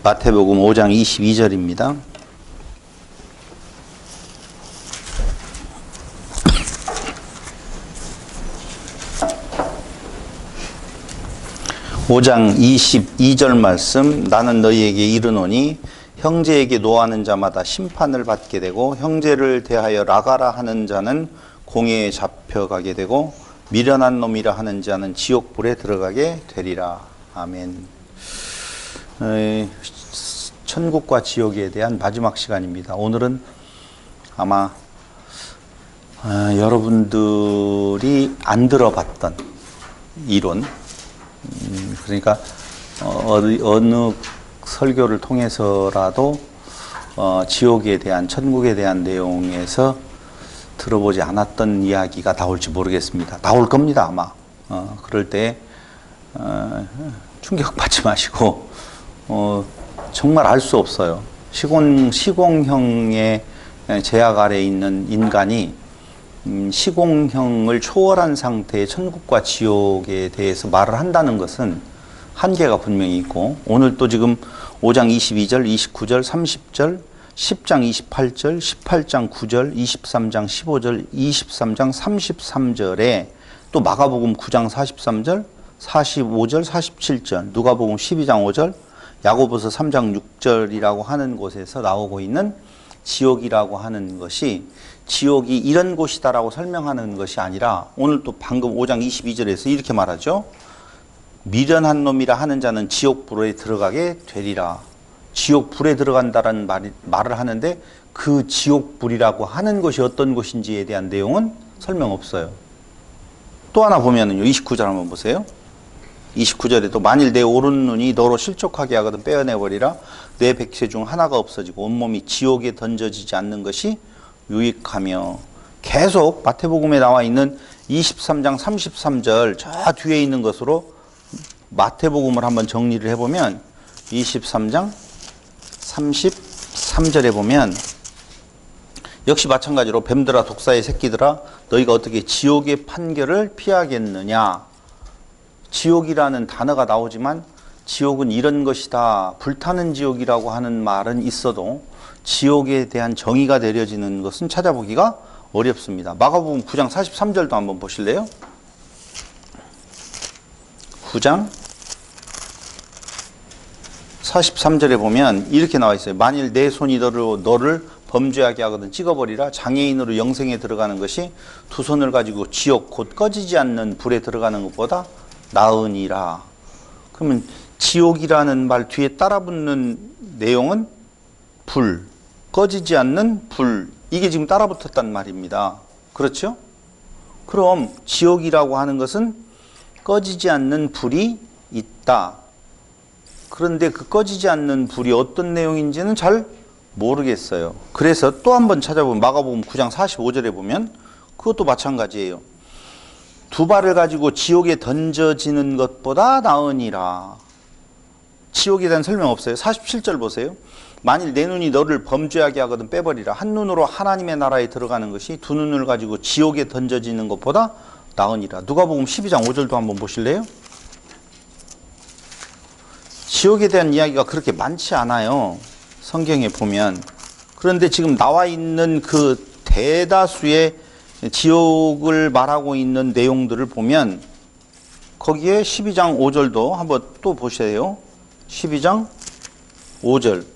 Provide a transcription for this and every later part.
마태복음 5장 22절입니다. (5장 22절) 말씀. 나는 너희에게 이르노니 형제에게 노하는 자마다 심판을 받게 되고 형제를 대하여 라가라 하는 자는 공회에 잡혀가게 되고 미련한 놈이라 하는 자는 지옥불에 들어가게 되리라. 아멘. 천국과 지옥에 대한 마지막 시간입니다. 오늘은 아마 여러분들이 안 들어봤던 이론, 그러니까 어느 설교를 통해서라도 지옥에 대한, 천국에 대한 내용에서 들어보지 않았던 이야기가 나올지 모르겠습니다. 나올 겁니다, 아마. 그럴 때 충격받지 마시고 정말 알 수 없어요. 시공형의 제약 아래에 있는 인간이 시공형을 초월한 상태의 천국과 지옥에 대해서 말을 한다는 것은 한계가 분명히 있고, 오늘 또 지금 5장 22절, 29절, 30절, 10장 28절, 18장 9절, 23장 15절, 23장 33절에 또 마가복음 9장 43절, 45절, 47절, 누가복음 12장 5절, 야고보서 3장 6절이라고 하는 곳에서 나오고 있는 지옥이라고 하는 것이 지옥이 이런 곳이다라고 설명하는 것이 아니라, 오늘 또 방금 5장 22절에서 이렇게 말하죠. 미련한 놈이라 하는 자는 지옥불에 들어가게 되리라. 지옥불에 들어간다라는 말을 하는데, 그 지옥불이라고 하는 것이 어떤 곳인지에 대한 내용은 설명 없어요. 또 하나 보면은요, 29절 한번 보세요. 29절에도 만일 내 오른눈이 너로 실족하게 하거든 빼어내버리라. 내 백세 중 하나가 없어지고 온몸이 지옥에 던져지지 않는 것이 유익하며, 계속 마태복음에 나와 있는 23장 33절 저 뒤에 있는 것으로 마태복음을 한번 정리를 해보면, 23장 33절에 보면 역시 마찬가지로 뱀들아 독사의 새끼들아 너희가 어떻게 지옥의 판결을 피하겠느냐. 지옥이라는 단어가 나오지만 지옥은 이런 것이다, 불타는 지옥이라고 하는 말은 있어도 지옥에 대한 정의가 내려지는 것은 찾아보기가 어렵습니다. 마가복음 9장 43절도 한번 보실래요? 9장 43절에 보면 이렇게 나와 있어요. 만일 내 손이 너를 범죄하게 하거든 찍어버리라. 장애인으로 영생에 들어가는 것이 두 손을 가지고 지옥 곧 꺼지지 않는 불에 들어가는 것보다 나으니라. 그러면 지옥이라는 말 뒤에 따라붙는 내용은 불, 꺼지지 않는 불, 이게 지금 따라붙었단 말입니다. 그렇죠? 그럼 지옥이라고 하는 것은 꺼지지 않는 불이 있다. 그런데 그 꺼지지 않는 불이 어떤 내용인지는 잘 모르겠어요. 그래서 또 한번 찾아보면 마가복음 9장 45절에 보면 그것도 마찬가지예요. 두 발을 가지고 지옥에 던져지는 것보다 나으니라. 지옥에 대한 설명 없어요. 47절 보세요. 만일 내 눈이 너를 범죄하게 하거든 빼버리라. 한 눈으로 하나님의 나라에 들어가는 것이 두 눈을 가지고 지옥에 던져지는 것보다 나으니라. 누가복음 12장 5절도 한번 보실래요? 지옥에 대한 이야기가 그렇게 많지 않아요, 성경에 보면. 그런데 지금 나와 있는 그 대다수의 지옥을 말하고 있는 내용들을 보면 거기에 12장 5절도 한번 또 보세요. 12장 5절.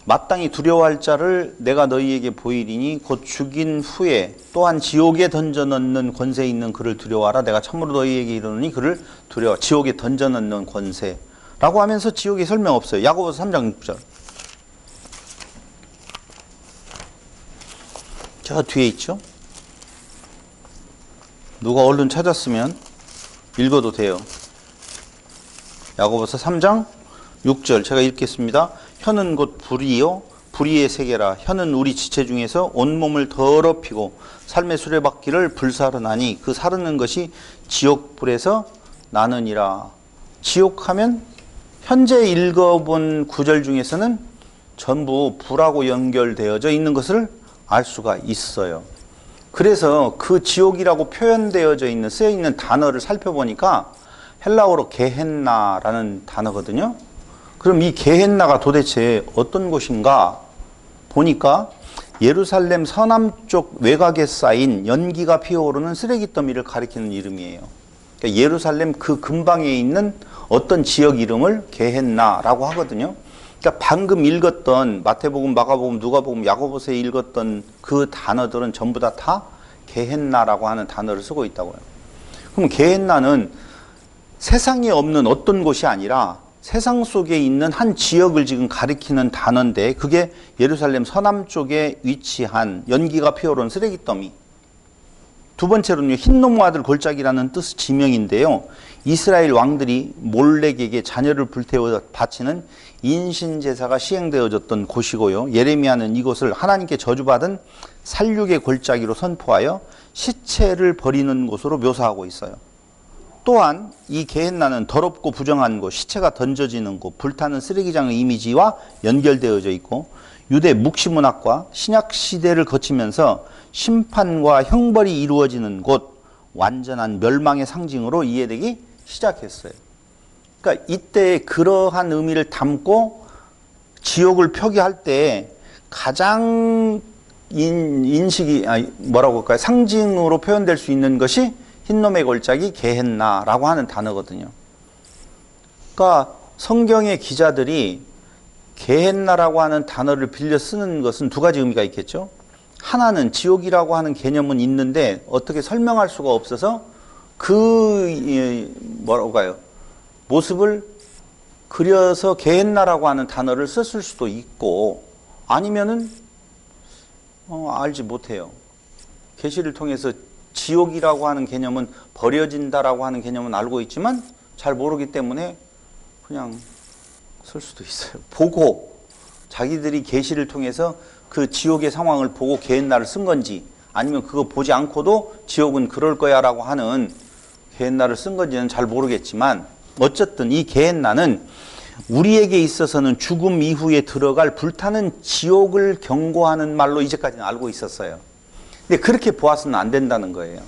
마땅히 두려워할 자를 내가 너희에게 보이리니 곧 죽인 후에 또한 지옥에 던져넣는 권세 있는 그를 두려워하라. 내가 참으로 너희에게 이르노니 그를 두려워. 지옥에 던져넣는 권세라고 하면서 지옥에 설명 없어요. 야고보서 3장 6절. 저 뒤에 있죠. 누가 얼른 찾았으면 읽어도 돼요. 야고보서 3장 6절 제가 읽겠습니다. 혀는 곧 불이요 불의의 세계라. 혀는 우리 지체 중에서 온몸을 더럽히고 삶의 수레바퀴를 불사르나니 그 사르는 것이 지옥불에서 나느니라. 지옥하면 현재 읽어본 구절 중에서는 전부 불하고 연결되어져 있는 것을 알 수가 있어요. 그래서 그 지옥이라고 표현되어져 있는, 쓰여 있는 단어를 살펴보니까 헬라어로 게헨나라는 단어거든요. 그럼 이 게헨나가 도대체 어떤 곳인가 보니까 예루살렘 서남쪽 외곽에 쌓인 연기가 피어오르는 쓰레기 더미를 가리키는 이름이에요. 그러니까 예루살렘 그 근방에 있는 어떤 지역 이름을 게헨나라고 하거든요. 그러니까 방금 읽었던 마태복음, 마가복음, 누가복음, 야고보서에 읽었던 그 단어들은 전부 다 게헨나라고 하는 단어를 쓰고 있다고요. 그럼 게헨나는 세상에 없는 어떤 곳이 아니라 세상 속에 있는 한 지역을 지금 가리키는 단어인데, 그게 예루살렘 서남쪽에 위치한 연기가 피어오른 쓰레기 더미. 두 번째로는요, 흰놈 아들 골짜기라는 뜻의 지명인데요, 이스라엘 왕들이 몰렉에게 자녀를 불태워 바치는 인신제사가 시행되어졌던 곳이고요, 예레미야는 이곳을 하나님께 저주받은 살육의 골짜기로 선포하여 시체를 버리는 곳으로 묘사하고 있어요. 또한 이 게헨나는 더럽고 부정한 곳, 시체가 던져지는 곳, 불타는 쓰레기장의 이미지와 연결되어져 있고, 유대 묵시문학과 신약시대를 거치면서 심판과 형벌이 이루어지는 곳, 완전한 멸망의 상징으로 이해되기 시작했어요. 그러니까 이때 그러한 의미를 담고 지옥을 표기할 때 가장 상징으로 표현될 수 있는 것이 흰놈의 골짜기 게헨나라고 하는 단어거든요. 그러니까 성경의 기자들이 게헨나라고 하는 단어를 빌려 쓰는 것은 두 가지 의미가 있겠죠. 하나는 지옥이라고 하는 개념은 있는데 어떻게 설명할 수가 없어서 모습을 그려서 게헨나라고 하는 단어를 썼을 수도 있고, 아니면은 알지 못해요. 계시를 통해서 지옥이라고 하는 개념은, 버려진다라고 하는 개념은 알고 있지만 잘 모르기 때문에 그냥 쓸 수도 있어요. 보고, 자기들이 계시를 통해서 그 지옥의 상황을 보고 게헨나를 쓴 건지, 아니면 그거 보지 않고도 지옥은 그럴 거야 라고 하는 게헨나를 쓴 건지는 잘 모르겠지만, 어쨌든 이 게헨나는 우리에게 있어서는 죽음 이후에 들어갈 불타는 지옥을 경고하는 말로 이제까지는 알고 있었어요. 근데 그렇게 보아서는 안 된다는 거예요.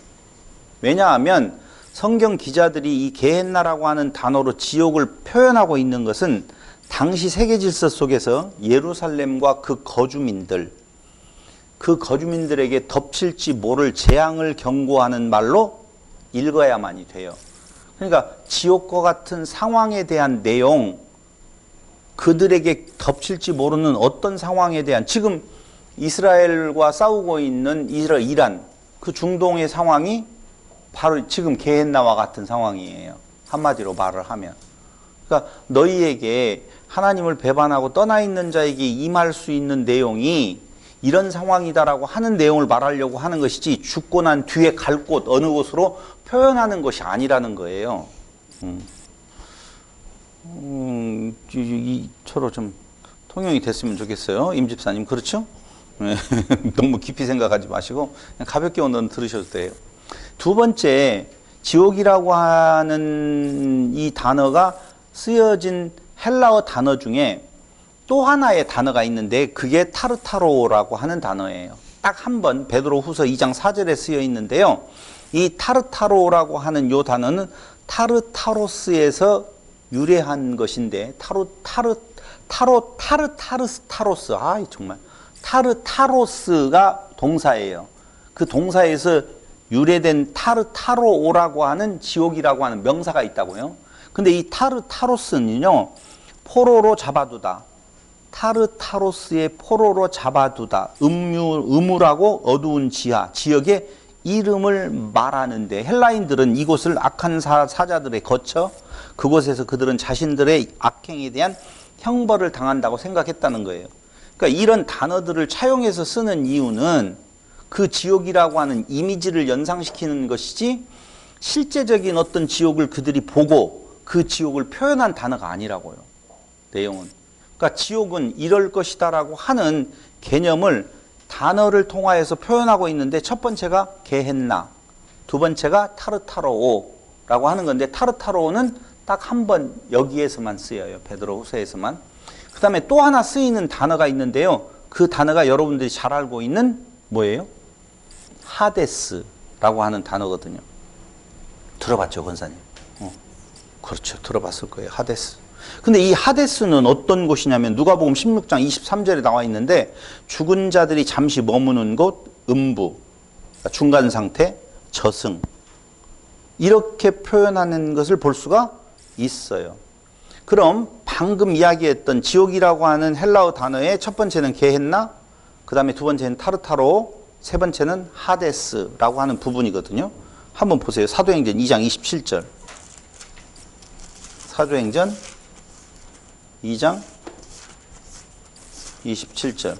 왜냐하면 성경 기자들이 이 게헨나라고 하는 단어로 지옥을 표현하고 있는 것은 당시 세계 질서 속에서 예루살렘과 그 거주민들에게 덮칠지 모를 재앙을 경고하는 말로 읽어야만이 돼요. 그러니까 지옥과 같은 상황에 대한 내용, 그들에게 덮칠지 모르는 어떤 상황에 대한, 지금 이스라엘과 싸우고 있는 이란, 그 중동의 상황이 바로 지금 게헨나와 같은 상황이에요. 한마디로 말을 하면. 그러니까 너희에게 하나님을 배반하고 떠나 있는 자에게 임할 수 있는 내용이 이런 상황이다라고 하는 내용을 말하려고 하는 것이지, 죽고 난 뒤에 갈 곳, 어느 곳으로 표현하는 것이 아니라는 거예요. 서로 좀 통용이 됐으면 좋겠어요. 임 집사님, 그렇죠? 너무 깊이 생각하지 마시고 그냥 가볍게 오늘 들으셔도 돼요. 두 번째, 지옥이라고 하는 이 단어가 쓰여진 헬라어 단어 중에 또 하나의 단어가 있는데, 그게 타르타로라고 하는 단어예요. 딱 한 번 베드로 후서 2장 4절에 쓰여 있는데요, 이 타르타로라고 하는 이 단어는 타르타로스에서 유래한 것인데, 타르타로스, 정말 타르타로스가 동사예요. 그 동사에서 유래된 타르타로라고 하는 지옥이라고 하는 명사가 있다고요. 근데 이 타르타로스는요, 포로로 잡아두다, 타르타로스의 포로로 잡아두다, 음울하고 어두운 지역의 이름을 말하는데, 헬라인들은 이곳을 악한 사자들에 거쳐 그곳에서 그들은 자신들의 악행에 대한 형벌을 당한다고 생각했다는 거예요. 그러니까 이런 단어들을 차용해서 쓰는 이유는 그 지옥이라고 하는 이미지를 연상시키는 것이지, 실제적인 어떤 지옥을 그들이 보고 그 지옥을 표현한 단어가 아니라고요. 내용은. 그러니까 지옥은 이럴 것이다라고 하는 개념을 단어를 통하여서 표현하고 있는데, 첫 번째가 게헨나, 두 번째가 타르타로라고 하는 건데, 타르타로는 딱 한 번 여기에서만 쓰여요. 베드로 후서에서만. 그 다음에 또 하나 쓰이는 단어가 있는데요, 그 단어가 여러분들이 잘 알고 있는 뭐예요? 하데스라고 하는 단어거든요. 들어봤죠, 권사님? 그렇죠. 들어봤을 거예요. 하데스. 근데 이 하데스는 어떤 곳이냐면 누가복음 16장 23절에 나와 있는데 죽은 자들이 잠시 머무는 곳, 음부, 중간 상태, 저승 이렇게 표현하는 것을 볼 수가 있어요. 그럼 방금 이야기했던 지옥이라고 하는 헬라어 단어의 첫 번째는 게헨나, 그 다음에 두 번째는 타르타로, 세 번째는 하데스라고 하는 부분이거든요. 한번 보세요. 사도행전 2장 27절. 사도행전 2장 27절.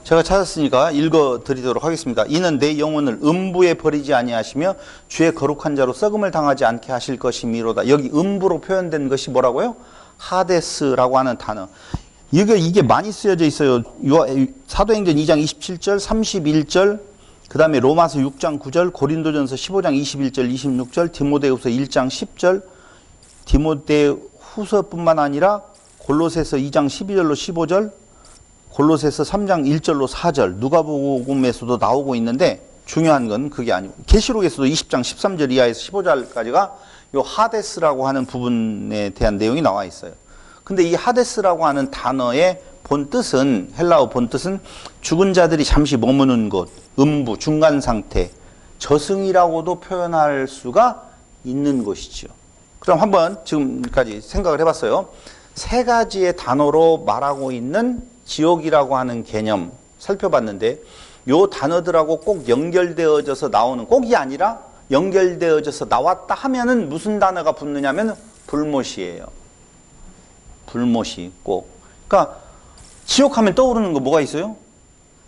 제가 찾았으니까 읽어드리도록 하겠습니다. 이는 내 영혼을 음부에 버리지 아니하시며 주의 거룩한 자로 썩음을 당하지 않게 하실 것이미로다. 여기 음부로 표현된 것이 뭐라고요? 하데스라고 하는 단어. 이게 많이 쓰여져 있어요. 사도행전 2장 27절, 31절, 그 다음에 로마서 6장 9절, 고린도전서 15장 21절, 26절, 디모데후서 1장 10절, 디모데후서뿐만 아니라 골로새서 2장 12절로 15절, 골로새서 3장 1절로 4절, 누가복음에서도 나오고 있는데 중요한 건 그게 아니고 계시록에서도 20장 13절 이하에서 15절까지가 요 하데스라고 하는 부분에 대한 내용이 나와 있어요. 근데 이 하데스라고 하는 단어의 본뜻은, 헬라어 본뜻은 죽은 자들이 잠시 머무는 곳, 음부, 중간 상태, 저승이라고도 표현할 수가 있는 것이죠. 그럼 한번 지금까지 생각을 해봤어요. 세 가지의 단어로 말하고 있는 지옥이라고 하는 개념 살펴봤는데 요 단어들하고 꼭 연결되어져서 나오는, 꼭이 아니라 연결되어져서 나왔다 하면은 무슨 단어가 붙느냐면 불못이에요. 불못이 꼭. 그러니까 지옥하면 떠오르는 거 뭐가 있어요?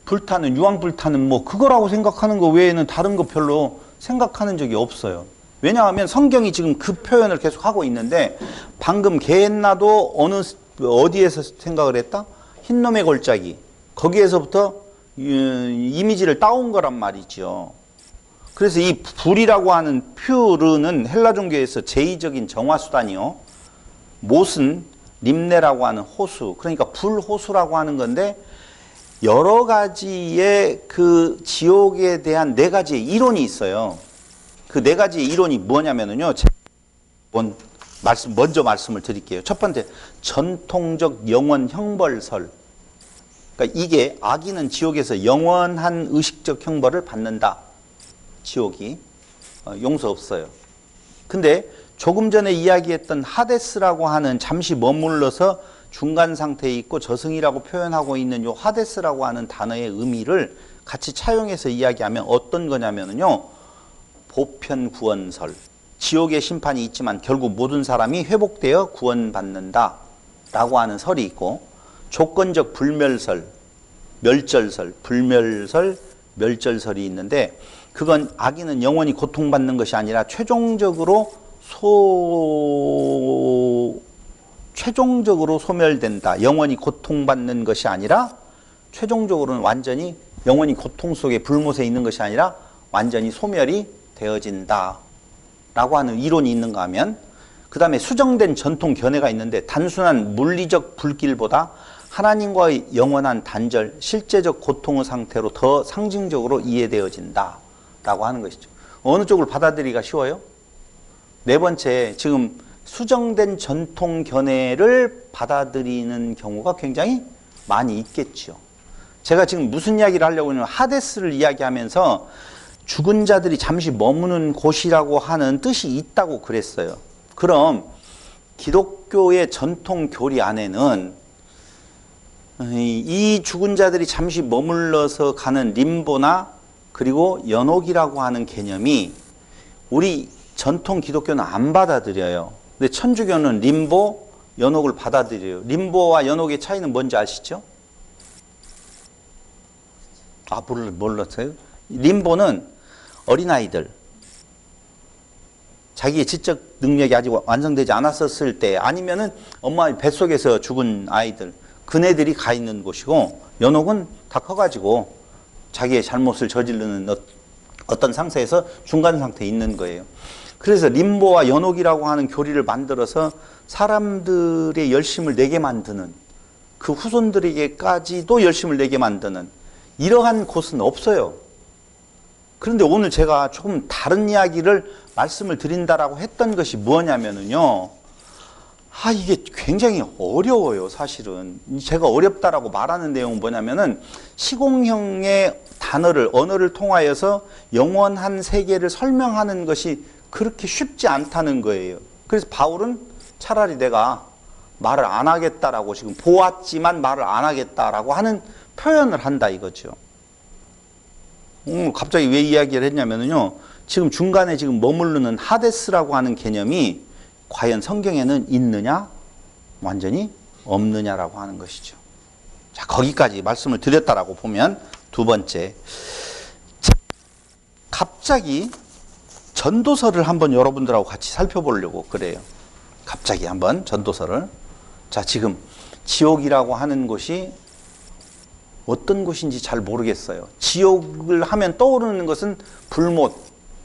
불타는, 유황 불타는 뭐 그거라고 생각하는 거 외에는 다른 거 별로 생각하는 적이 없어요. 왜냐하면 성경이 지금 그 표현을 계속 하고 있는데 방금 게헨나도 어디에서 생각을 했다? 흰놈의 골짜기. 거기에서부터 이미지를 따온 거란 말이죠. 그래서 이 불이라고 하는 퓨르는 헬라 종교에서 제의적인 정화수단이요. 못은 림네라고 하는 호수, 그러니까 불호수라고 하는 건데 여러 가지의 그 지옥에 대한 네 가지의 이론이 있어요. 그 네 가지의 이론이 뭐냐면요. 먼저 말씀을 드릴게요. 첫 번째, 전통적 영원 형벌설. 그러니까 이게 악인은 지옥에서 영원한 의식적 형벌을 받는다. 지옥이 용서 없어요. 근데 조금 전에 이야기했던 하데스라고 하는 잠시 머물러서 중간 상태에 있고 저승이라고 표현하고 있는 요 하데스라고 하는 단어의 의미를 같이 차용해서 이야기하면 어떤 거냐면요. 보편 구원설. 지옥의 심판이 있지만 결국 모든 사람이 회복되어 구원받는다 라고 하는 설이 있고, 조건적 불멸설, 멸절설, 불멸설, 멸절설이 있는데 그건 악인은 영원히 고통받는 것이 아니라 최종적으로 소멸된다. 영원히 고통받는 것이 아니라 최종적으로는 완전히 영원히 고통 속에 불못에 있는 것이 아니라 완전히 소멸이 되어진다 라고 하는 이론이 있는가 하면, 그 다음에 수정된 전통 견해가 있는데 단순한 물리적 불길보다 하나님과의 영원한 단절, 실제적 고통의 상태로 더 상징적으로 이해되어진다 라고 하는 것이죠. 어느 쪽을 받아들이기가 쉬워요? 네 번째, 지금 수정된 전통 견해를 받아들이는 경우가 굉장히 많이 있겠죠. 제가 지금 무슨 이야기를 하려고 하냐면 하데스를 이야기하면서 죽은 자들이 잠시 머무는 곳이라고 하는 뜻이 있다고 그랬어요. 그럼 기독교의 전통 교리 안에는 이 죽은 자들이 잠시 머물러서 가는 림보나 그리고 연옥이라고 하는 개념이 우리 전통 기독교는 안 받아들여요. 근데 천주교는 림보, 연옥을 받아들여요. 림보와 연옥의 차이는 뭔지 아시죠? 아, 몰랐어요? 림보는 어린아이들, 자기의 지적 능력이 아직 완성되지 않았었을 때, 아니면은 엄마 뱃속에서 죽은 아이들, 그네들이 가 있는 곳이고, 연옥은 다 커가지고 자기의 잘못을 저지르는 어떤 상태에서 중간 상태에 있는 거예요. 그래서 림보와 연옥이라고 하는 교리를 만들어서 사람들의 열심을 내게 만드는, 그 후손들에게까지도 열심을 내게 만드는 이러한 곳은 없어요. 그런데 오늘 제가 조금 다른 이야기를 말씀을 드린다라고 했던 것이 뭐냐면은요. 이게 굉장히 어려워요, 사실은. 제가 어렵다라고 말하는 내용은 뭐냐면은 시공형의 단어를, 언어를 통하여서 영원한 세계를 설명하는 것이 그렇게 쉽지 않다는 거예요. 그래서 바울은 차라리 내가 말을 안 하겠다라고, 지금 보았지만 말을 안 하겠다라고 하는 표현을 한다 이거죠. 갑자기 왜 이야기를 했냐면요. 지금 중간에 지금 머무르는 하데스라고 하는 개념이 과연 성경에는 있느냐? 완전히 없느냐라고 하는 것이죠. 자, 거기까지 말씀을 드렸다라고 보면 두 번째. 갑자기 전도서를 한번 여러분들하고 같이 살펴보려고 그래요. 갑자기 한번 전도서를. 자, 지금 지옥이라고 하는 곳이 어떤 곳인지 잘 모르겠어요. 지옥을 하면 떠오르는 것은 불못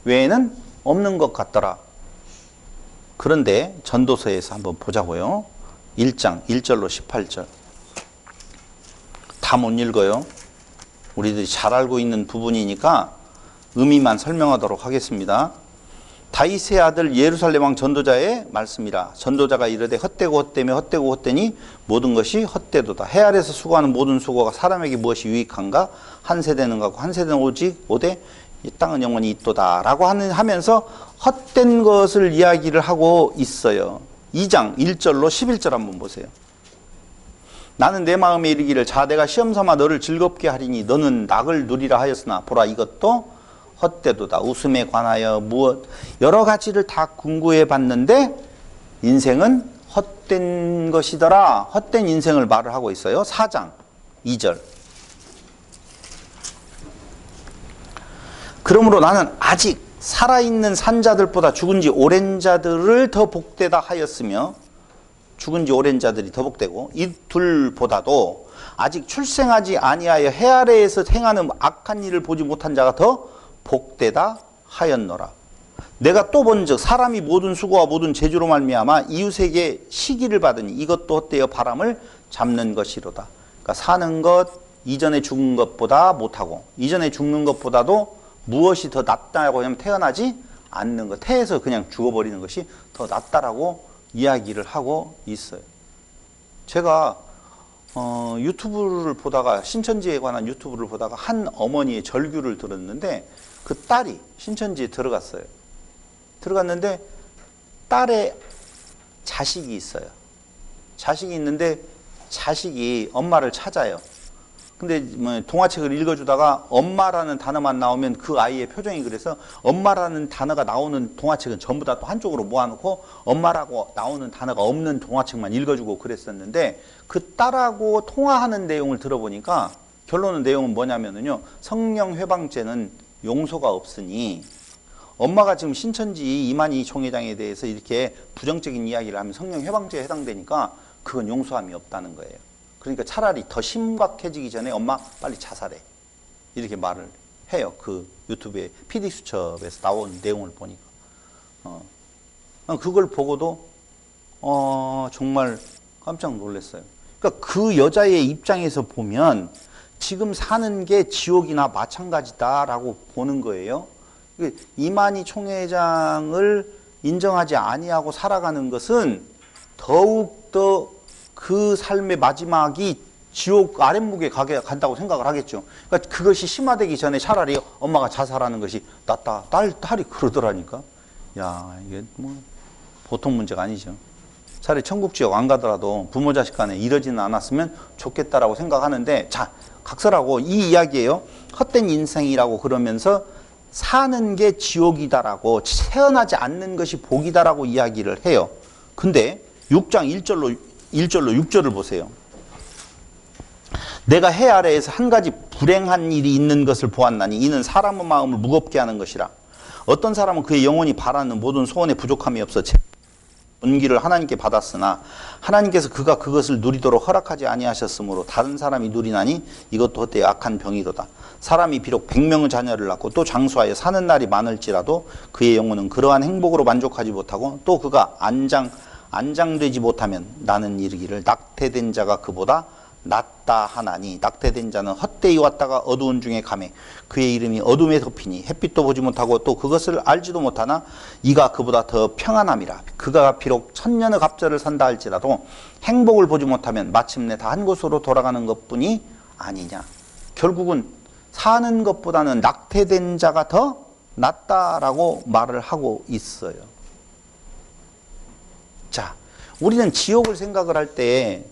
외에는 없는 것 같더라. 그런데 전도서에서 한번 보자고요. 1장 1절로 18절. 다 못 읽어요. 우리들이 잘 알고 있는 부분이니까 의미만 설명하도록 하겠습니다. 다윗의 아들 예루살렘 왕 전도자의 말씀이라. 전도자가 이르되 헛되고 헛되며 헛되고 헛되니 모든 것이 헛되도다. 해 아래서 수고하는 모든 수고가 사람에게 무엇이 유익한가? 한 세대는 가고 한 세대는 오직 오되 이 땅은 영원히 있도다 라고 하면서 헛된 것을 이야기를 하고 있어요. 2장 1절로 11절 한번 보세요. 나는 내 마음에 이르기를 자 내가 시험 삼아 너를 즐겁게 하리니 너는 낙을 누리라 하였으나 보라 이것도 헛되도다. 웃음에 관하여 무엇 여러 가지를 다 궁구해 봤는데 인생은 헛된 것이더라. 헛된 인생을 말을 하고 있어요. 4장 2절. 그러므로 나는 아직 살아있는 산자들보다 죽은 지 오랜 자들을 더 복되다 하였으며 죽은 지 오랜 자들이 더 복되고 이 둘보다도 아직 출생하지 아니하여 해 아래에서 행하는 악한 일을 보지 못한 자가 더 복되다 하였노라. 내가 또 본즉 사람이 모든 수고와 모든 재주로 말미암아 이웃에게 시기를 받으니 이것도 헛되어 바람을 잡는 것이로다. 그러니까 사는 것 이전에 죽은 것보다 못하고 이전에 죽는 것보다도 무엇이 더 낫다고 하면 태어나지 않는 것, 태에서 그냥 죽어버리는 것이 더 낫다라고 이야기를 하고 있어요. 제가 유튜브를 보다가 신천지에 관한 유튜브를 보다가 한 어머니의 절규를 들었는데 그 딸이 신천지에 들어갔어요. 들어갔는데 딸의 자식이 있어요. 자식이 있는데 자식이 엄마를 찾아요. 근데 뭐 동화책을 읽어주다가 엄마라는 단어만 나오면 그 아이의 표정이 그래서 엄마라는 단어가 나오는 동화책은 전부 다 또 한쪽으로 모아놓고 엄마라고 나오는 단어가 없는 동화책만 읽어주고 그랬었는데 그 딸하고 통화하는 내용을 들어보니까 결론은 내용은 뭐냐면요. 성령 회방죄는 용서가 없으니 엄마가 지금 신천지 이만희 총회장에 대해서 이렇게 부정적인 이야기를 하면 성령 회방죄에 해당되니까 그건 용서함이 없다는 거예요. 그러니까 차라리 더 심각해지기 전에 엄마 빨리 자살해. 이렇게 말을 해요. 그 유튜브에 PD수첩에서 나온 내용을 보니까. 그걸 보고도 정말 깜짝 놀랐어요. 그러니까 그 여자의 입장에서 보면 지금 사는 게 지옥이나 마찬가지다라고 보는 거예요. 이만희 총회장을 인정하지 아니하고 살아가는 것은 더욱더 그 삶의 마지막이 지옥 아랫목에 간다고 생각을 하겠죠. 그러니까 그것이 심화되기 전에 차라리 엄마가 자살하는 것이 낫다. 딸이 그러더라니까. 야, 이게 뭐 보통 문제가 아니죠. 차라리 천국 지옥 안 가더라도 부모 자식 간에 이러지는 않았으면 좋겠다라고 생각하는데, 자, 각설하고 이 이야기예요. 헛된 인생이라고 그러면서 사는 게 지옥이다라고, 태어나지 않는 것이 복이다라고 이야기를 해요. 근데 6장 1절로 6절을 보세요. 내가 해 아래에서 한 가지 불행한 일이 있는 것을 보았나니 이는 사람의 마음을 무겁게 하는 것이라. 어떤 사람은 그의 영혼이 바라는 모든 소원에 부족함이 없어 온기를 하나님께 받았으나 하나님께서 그가 그것을 누리도록 허락하지 아니하셨으므로 다른 사람이 누리나니 이것도 헛되이 악한 병이로다. 사람이 비록 100명의 자녀를 낳고 또 장수하여 사는 날이 많을지라도 그의 영혼은 그러한 행복으로 만족하지 못하고 또 그가 안장되지 못하면 나는 이르기를 낙태된 자가 그보다 낫다 하나니 낙태된 자는 헛되이 왔다가 어두운 중에 가매 그의 이름이 어둠에 덮이니 햇빛도 보지 못하고 또 그것을 알지도 못하나 이가 그보다 더 평안함이라. 그가 비록 천년의 갑절을 산다 할지라도 행복을 보지 못하면 마침내 다 한 곳으로 돌아가는 것뿐이 아니냐. 결국은 사는 것보다는 낙태된 자가 더 낫다라고 말을 하고 있어요. 자, 우리는 지옥을 생각을 할 때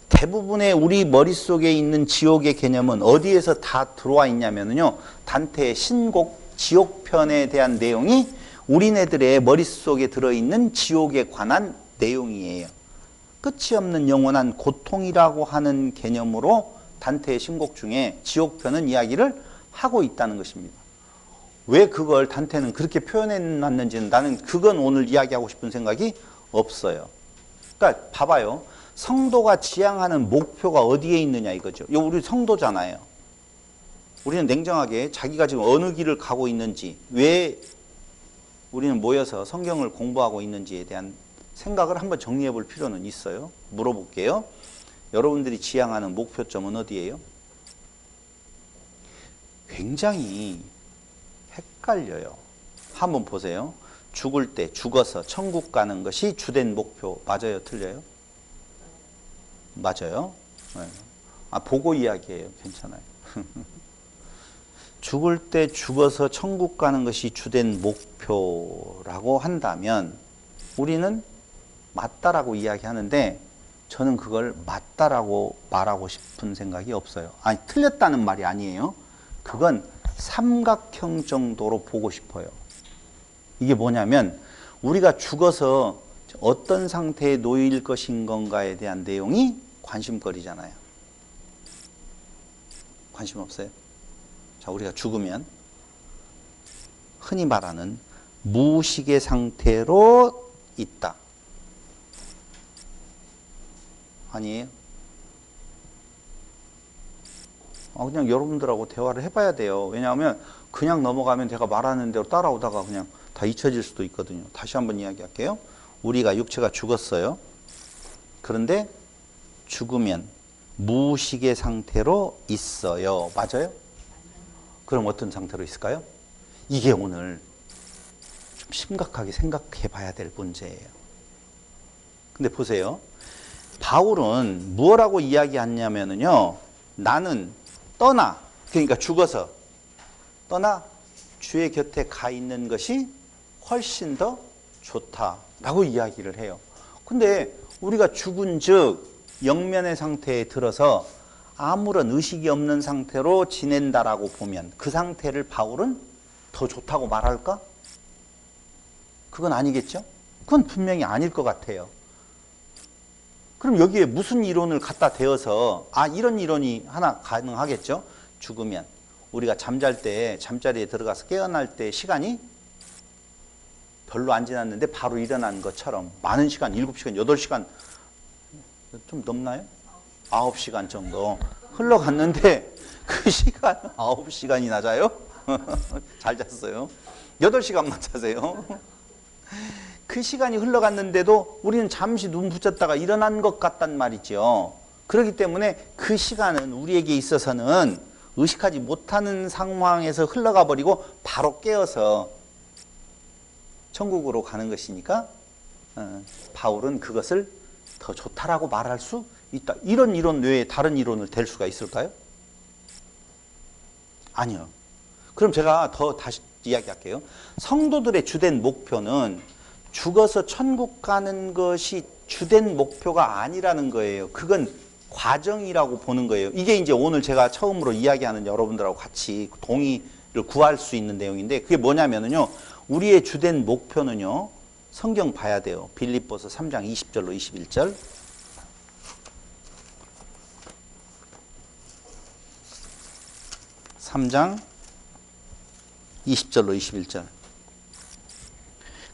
대부분의 우리 머릿속에 있는 지옥의 개념은 어디에서 다 들어와 있냐면요. 단테의 신곡 지옥편에 대한 내용이 우리네들의 머릿속에 들어있는 지옥에 관한 내용이에요. 끝이 없는 영원한 고통이라고 하는 개념으로 단테의 신곡 중에 지옥편은 이야기를 하고 있다는 것입니다. 왜 그걸 단테는 그렇게 표현해 놨는지는 나는 그건 오늘 이야기하고 싶은 생각이 없어요. 그러니까 봐봐요. 성도가 지향하는 목표가 어디에 있느냐 이거죠. 우리 성도잖아요. 우리는 냉정하게 자기가 지금 어느 길을 가고 있는지, 왜 우리는 모여서 성경을 공부하고 있는지에 대한 생각을 한번 정리해 볼 필요는 있어요. 물어볼게요. 여러분들이 지향하는 목표점은 어디예요? 굉장히 헷갈려요. 한번 보세요. 죽을 때 죽어서 천국 가는 것이 주된 목표 맞아요? 틀려요? 맞아요. 네. 보고 이야기해요. 괜찮아요. 죽을 때 죽어서 천국 가는 것이 주된 목표라고 한다면 우리는 맞다라고 이야기하는데 저는 그걸 맞다라고 말하고 싶은 생각이 없어요. 아니, 틀렸다는 말이 아니에요. 그건 삼각형 정도로 보고 싶어요. 이게 뭐냐면 우리가 죽어서 어떤 상태에 놓일 것인 건가에 대한 내용이 관심거리잖아요. 관심 없어요? 자, 우리가 죽으면 흔히 말하는 무식의 상태로 있다. 아니에요? 그냥 여러분들하고 대화를 해봐야 돼요. 왜냐하면 그냥 넘어가면 제가 말하는 대로 따라오다가 그냥 다 잊혀질 수도 있거든요. 다시 한번 이야기할게요. 우리가 육체가 죽었어요. 그런데 죽으면 무식의 상태로 있어요. 맞아요? 그럼 어떤 상태로 있을까요? 이게 오늘 좀 심각하게 생각해 봐야 될 문제예요. 근데 보세요. 바울은 무엇라고 이야기하냐면요. 나는 떠나, 그러니까 죽어서 떠나 주의 곁에 가 있는 것이 훨씬 더 좋다라고 이야기를 해요. 근데 우리가 죽은 즉 영면의 상태에 들어서 아무런 의식이 없는 상태로 지낸다라고 보면 그 상태를 바울은 더 좋다고 말할까? 그건 아니겠죠? 그건 분명히 아닐 것 같아요. 그럼 여기에 무슨 이론을 갖다 대어서 이런 이론이 하나 가능하겠죠? 죽으면 우리가 잠잘 때 잠자리에 들어가서 깨어날 때 시간이 별로 안 지났는데 바로 일어난 것처럼 많은 시간, 7시간, 8시간 좀 넘나요? 9시간 정도 흘러갔는데 그 시간 9시간이나 자요? 잘 잤어요. 8시간만 자세요. 그 시간이 흘러갔는데도 우리는 잠시 눈 붙였다가 일어난 것 같단 말이죠. 그렇기 때문에 그 시간은 우리에게 있어서는 의식하지 못하는 상황에서 흘러가 버리고 바로 깨어서 천국으로 가는 것이니까 바울은 그것을 더 좋다라고 말할 수 있다. 이런 이론 외에 다른 이론을 댈 수가 있을까요? 아니요. 그럼 제가 더 다시 이야기할게요. 성도들의 주된 목표는 죽어서 천국 가는 것이 주된 목표가 아니라는 거예요. 그건 과정이라고 보는 거예요. 이게 이제 오늘 제가 처음으로 이야기하는 여러분들하고 같이 동의를 구할 수 있는 내용인데 그게 뭐냐면요. 우리의 주된 목표는요. 성경 봐야 돼요. 빌립보서 3장 20절로 21절. (3장) 20절로 21절.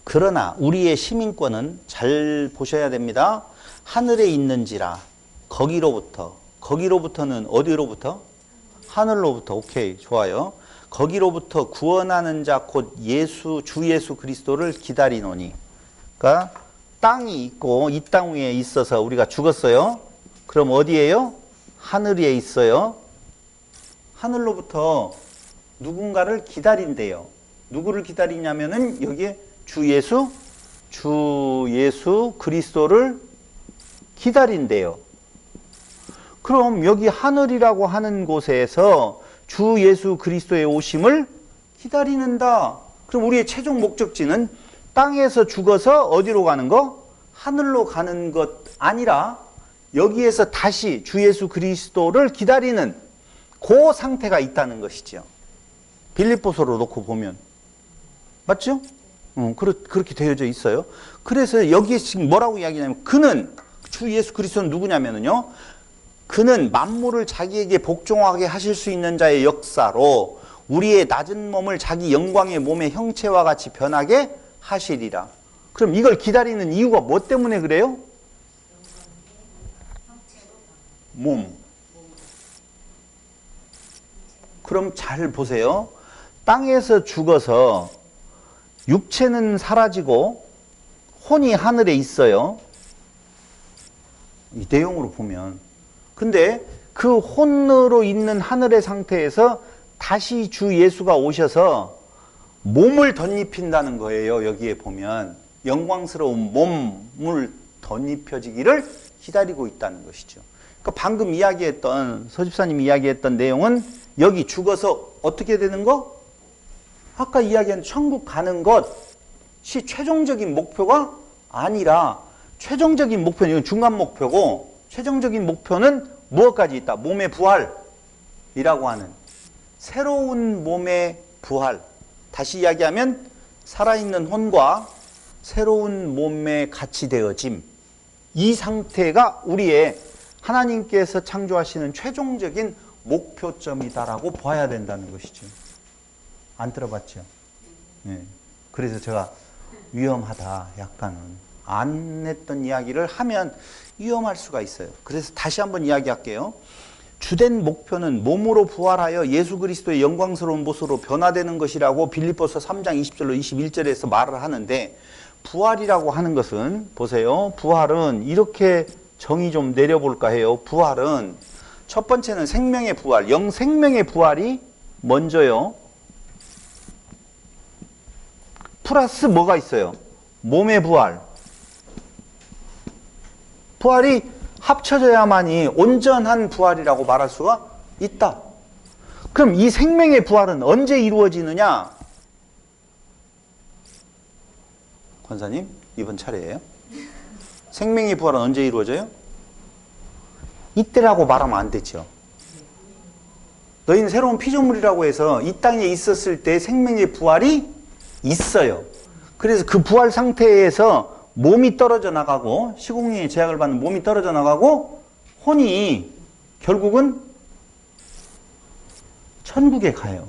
그러나 우리의 시민권은 잘 보셔야 됩니다. 하늘에 있는지라 거기로부터는 어디로부터? 하늘로부터. 오케이, 좋아요. 거기로부터 구원하는 자 곧 주 예수 그리스도를 기다리노니. 그러니까 땅이 있고 이 땅 위에 있어서 우리가 죽었어요. 그럼 어디예요? 하늘에 있어요. 하늘로부터 누군가를 기다린대요. 누구를 기다리냐면은 여기에 주 예수 그리스도를 기다린대요. 그럼 여기 하늘이라고 하는 곳에서 주 예수 그리스도의 오심을 기다리는다. 그럼 우리의 최종 목적지는 땅에서 죽어서 어디로 가는 거? 하늘로 가는 것 아니라 여기에서 다시 주 예수 그리스도를 기다리는 그 상태가 있다는 것이죠. 빌립보서로 놓고 보면. 맞죠? 그렇게 되어져 있어요. 그래서 여기에 지금 뭐라고 이야기냐면 그는 주 예수 그리스도는 누구냐면요. 그는 만물을 자기에게 복종하게 하실 수 있는 자의 역사로 우리의 낮은 몸을 자기 영광의 몸의 형체와 같이 변하게 하시리라. 그럼 이걸 기다리는 이유가 뭐 때문에 그래요? 몸. 그럼 잘 보세요. 땅에서 죽어서 육체는 사라지고 혼이 하늘에 있어요. 이 내용으로 보면. 근데 그 혼으로 있는 하늘의 상태에서 다시 주 예수가 오셔서 몸을 덧입힌다는 거예요. 여기에 보면 영광스러운 몸을 덧입혀지기를 기다리고 있다는 것이죠. 그러니까 방금 이야기했던 서집사님이 이야기했던 내용은 여기 죽어서 어떻게 되는 거? 아까 이야기한 천국 가는 것이 최종적인 목표가 아니라 최종적인 목표는 이건 중간 목표고 최종적인 목표는 무엇까지 있다? 몸의 부활이라고 하는 새로운 몸의 부활. 다시 이야기하면 살아있는 혼과 새로운 몸에 같이 되어짐. 이 상태가 우리의 하나님께서 창조하시는 최종적인 목표점이다라고 봐야 된다는 것이죠. 안 들어봤죠? 네. 그래서 제가 위험하다 약간은 안 했던 이야기를 하면 위험할 수가 있어요. 그래서 다시 한번 이야기할게요. 주된 목표는 몸으로 부활하여 예수 그리스도의 영광스러운 모습으로 변화되는 것이라고 빌립보서 3장 20절로 21절에서 말을 하는데 부활이라고 하는 것은 보세요. 부활은 이렇게 정의 좀 내려볼까 해요. 부활은 첫 번째는 생명의 부활, 영생명의 부활이 먼저요. 플러스 뭐가 있어요? 몸의 부활. 부활이 합쳐져야만이 온전한 부활이라고 말할 수가 있다. 그럼 이 생명의 부활은 언제 이루어지느냐? 권사님, 이번 차례예요. 생명의 부활은 언제 이루어져요? 이때라고 말하면 안 되죠. 너희는 새로운 피조물이라고 해서 이 땅에 있었을 때 생명의 부활이 있어요. 그래서 그 부활 상태에서 몸이 떨어져 나가고 시공의 제약을 받는 몸이 떨어져 나가고 혼이 결국은 천국에 가요.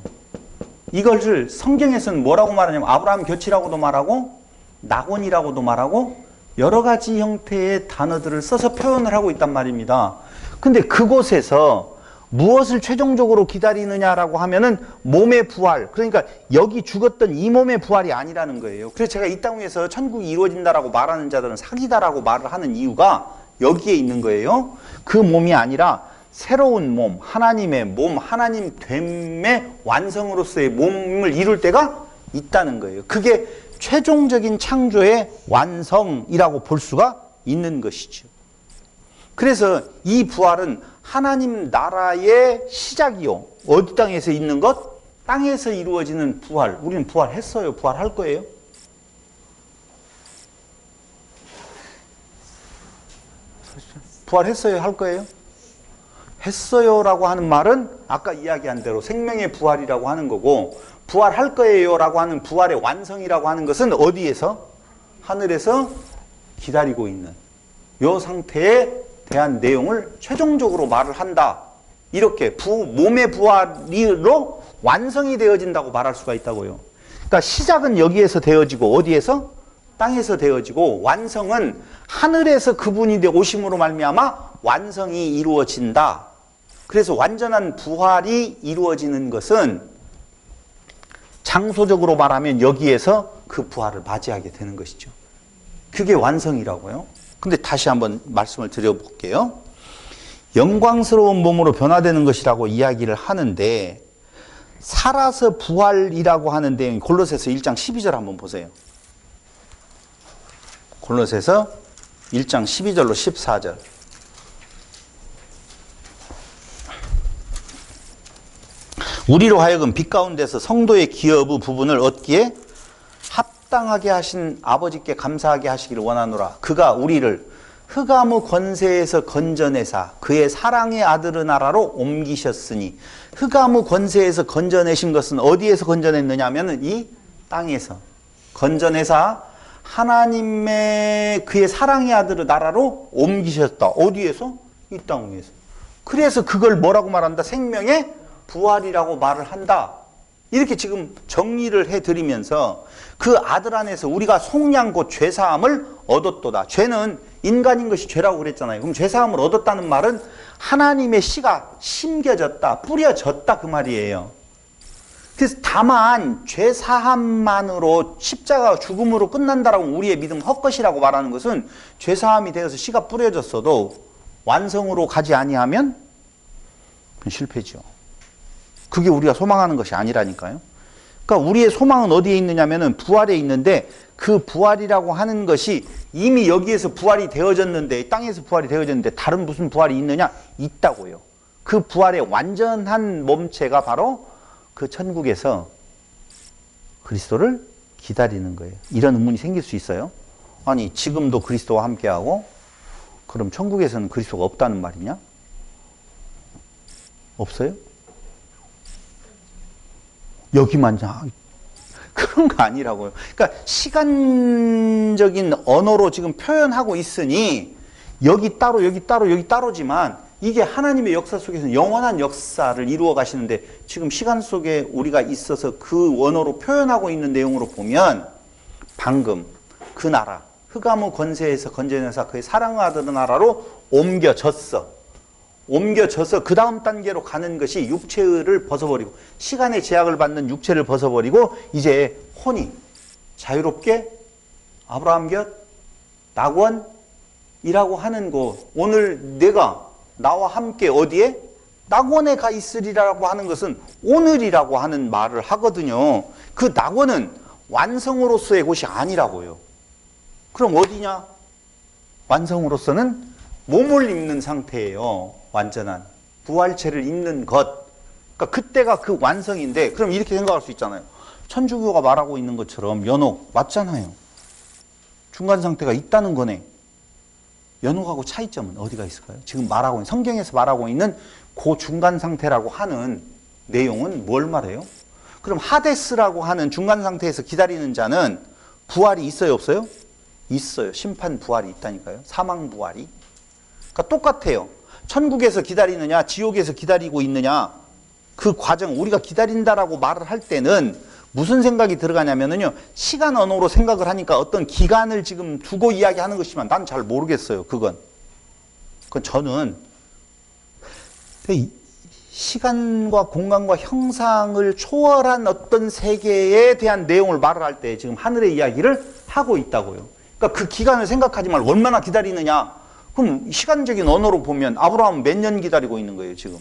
이것을 성경에서는 뭐라고 말하냐면 아브라함 곁이라고도 말하고 낙원이라고도 말하고 여러 가지 형태의 단어들을 써서 표현을 하고 있단 말입니다. 근데 그곳에서 무엇을 최종적으로 기다리느냐라고 하면은 몸의 부활. 그러니까 여기 죽었던 이 몸의 부활이 아니라는 거예요. 그래서 제가 이 땅에서 천국이 이루어진다라고 말하는 자들은 사기다라고 말을 하는 이유가 여기에 있는 거예요. 그 몸이 아니라 새로운 몸, 하나님의 몸, 하나님 됨의 완성으로서의 몸을 이룰 때가 있다는 거예요. 그게 최종적인 창조의 완성이라고 볼 수가 있는 것이죠. 그래서 이 부활은 하나님 나라의 시작이요. 어디 땅에서 있는 것? 땅에서 이루어지는 부활. 우리는 부활했어요. 부활할 거예요. 부활했어요. 할 거예요. 했어요라고 하는 말은 아까 이야기한 대로 생명의 부활이라고 하는 거고 부활할 거예요라고 하는 부활의 완성이라고 하는 것은 어디에서? 하늘에서 기다리고 있는 이 상태에 대한 내용을 최종적으로 말을 한다. 이렇게 몸의 부활로 완성이 되어진다고 말할 수가 있다고요. 그러니까 시작은 여기에서 되어지고 어디에서? 땅에서 되어지고 완성은 하늘에서 그분이 오심으로 말미암아 완성이 이루어진다. 그래서 완전한 부활이 이루어지는 것은 장소적으로 말하면 여기에서 그 부활을 맞이하게 되는 것이죠. 그게 완성이라고요. 근데 다시 한번 말씀을 드려볼게요. 영광스러운 몸으로 변화되는 것이라고 이야기를 하는데 살아서 부활이라고 하는 내용이 골로새서 1장 12절 한번 보세요. 골로새서 1장 12절로 14절. 우리로 하여금 빛 가운데서 성도의 기업의 부분을 얻기에 합당하게 하신 아버지께 감사하게 하시기를 원하노라. 그가 우리를 흑암의 권세에서 건져내사 그의 사랑의 아들의 나라로 옮기셨으니, 흑암의 권세에서 건져내신 것은 어디에서 건져냈느냐 하면은 이 땅에서 건져내사 하나님의 그의 사랑의 아들의 나라로 옮기셨다. 어디에서? 이 땅 위에서. 그래서 그걸 뭐라고 말한다? 생명의 부활이라고 말을 한다. 이렇게 지금 정리를 해드리면서 그 아들 안에서 우리가 속량 곧 죄사함을 얻었도다. 죄는 인간인 것이 죄라고 그랬잖아요. 그럼 죄사함을 얻었다는 말은 하나님의 씨가 심겨졌다, 뿌려졌다 그 말이에요. 그래서 다만 죄사함만으로 십자가 죽음으로 끝난다라고 우리의 믿음 헛것이라고 말하는 것은 죄사함이 되어서 씨가 뿌려졌어도 완성으로 가지 아니하면 실패죠. 그게 우리가 소망하는 것이 아니라니까요. 그러니까 우리의 소망은 어디에 있느냐면은 부활에 있는데, 그 부활이라고 하는 것이 이미 여기에서 부활이 되어졌는데, 땅에서 부활이 되어졌는데 다른 무슨 부활이 있느냐? 있다고요. 그 부활의 완전한 몸체가 바로 그 천국에서 그리스도를 기다리는 거예요. 이런 의문이 생길 수 있어요. 아니 지금도 그리스도와 함께하고 그럼 천국에서는 그리스도가 없다는 말이냐? 없어요? 여기만 그런 거 아니라고요. 그러니까 시간적인 언어로 지금 표현하고 있으니 여기 따로 여기 따로 여기 따로지만 이게 하나님의 역사 속에서는 영원한 역사를 이루어 가시는데 지금 시간 속에 우리가 있어서 그 원어로 표현하고 있는 내용으로 보면 방금 그 나라 흑암의 권세에서 건져내사 그의 사랑의 아들의 나라로 옮겨졌어. 옮겨져서 그 다음 단계로 가는 것이 육체를 벗어버리고 시간의 제약을 받는 육체를 벗어버리고 이제 혼이 자유롭게 아브라함 곁 낙원이라고 하는 곳, 오늘 내가 나와 함께 어디에? 낙원에 가 있으리라고 하는 것은 오늘이라고 하는 말을 하거든요. 그 낙원은 완성으로서의 곳이 아니라고요. 그럼 어디냐? 완성으로서는 몸을 입는 상태예요. 완전한 부활체를 입는 것. 그러니까 그때가 그 완성인데, 그럼 이렇게 생각할 수 있잖아요. 천주교가 말하고 있는 것처럼 연옥 맞잖아요. 중간 상태가 있다는 거네. 연옥하고 차이점은 어디가 있을까요? 지금 말하고 있는, 성경에서 말하고 있는 그 중간 상태라고 하는 내용은 뭘 말해요? 그럼 하데스라고 하는 중간 상태에서 기다리는 자는 부활이 있어요, 없어요? 있어요. 심판 부활이 있다니까요. 사망 부활이. 그러니까 똑같아요. 천국에서 기다리느냐 지옥에서 기다리고 있느냐, 그 과정, 우리가 기다린다라고 말을 할 때는 무슨 생각이 들어가냐면요, 시간 언어로 생각을 하니까 어떤 기간을 지금 두고 이야기하는 것이지만 난 잘 모르겠어요. 그건 저는 시간과 공간과 형상을 초월한 어떤 세계에 대한 내용을 말을 할 때 지금 하늘의 이야기를 하고 있다고요. 그러니까 그 기간을 생각하지 말고 얼마나 기다리느냐. 그럼 시간적인 언어로 보면 아브라함은 몇 년 기다리고 있는 거예요, 지금?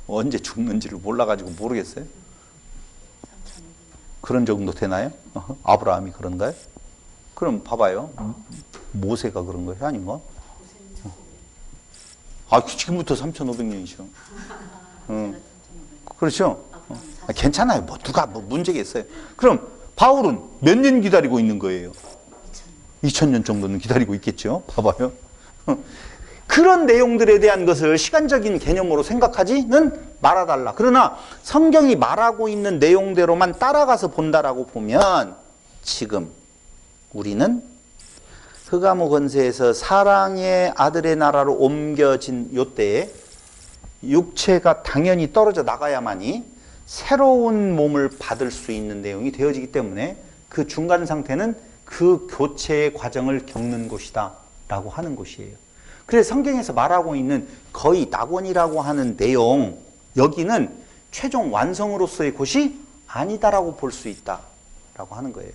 언제 죽는지를 몰라가지고 모르겠어요? 그런 정도 되나요? 아브라함이 그런가요? 그럼 봐봐요. 모세가 그런 거예요? 아닌가? 지금부터 3,500년이죠. 그렇죠? 괜찮아요. 뭐 누가 뭐 문제가 있어요. 그럼 바울은 몇 년 기다리고 있는 거예요? 2000년 정도는 기다리고 있겠죠. 봐봐요. 그런 내용들에 대한 것을 시간적인 개념으로 생각하지는 말아달라. 그러나 성경이 말하고 있는 내용대로만 따라가서 본다라고 보면 지금 우리는 흑암의 권세에서 사랑의 아들의 나라로 옮겨진 요때에 육체가 당연히 떨어져 나가야만이 새로운 몸을 받을 수 있는 내용이 되어지기 때문에 그 중간 상태는 그 교체의 과정을 겪는 곳이다 라고 하는 곳이에요. 그래서 성경에서 말하고 있는 거의 낙원이라고 하는 내용, 여기는 최종 완성으로서의 곳이 아니다라고 볼 수 있다라고 하는 거예요.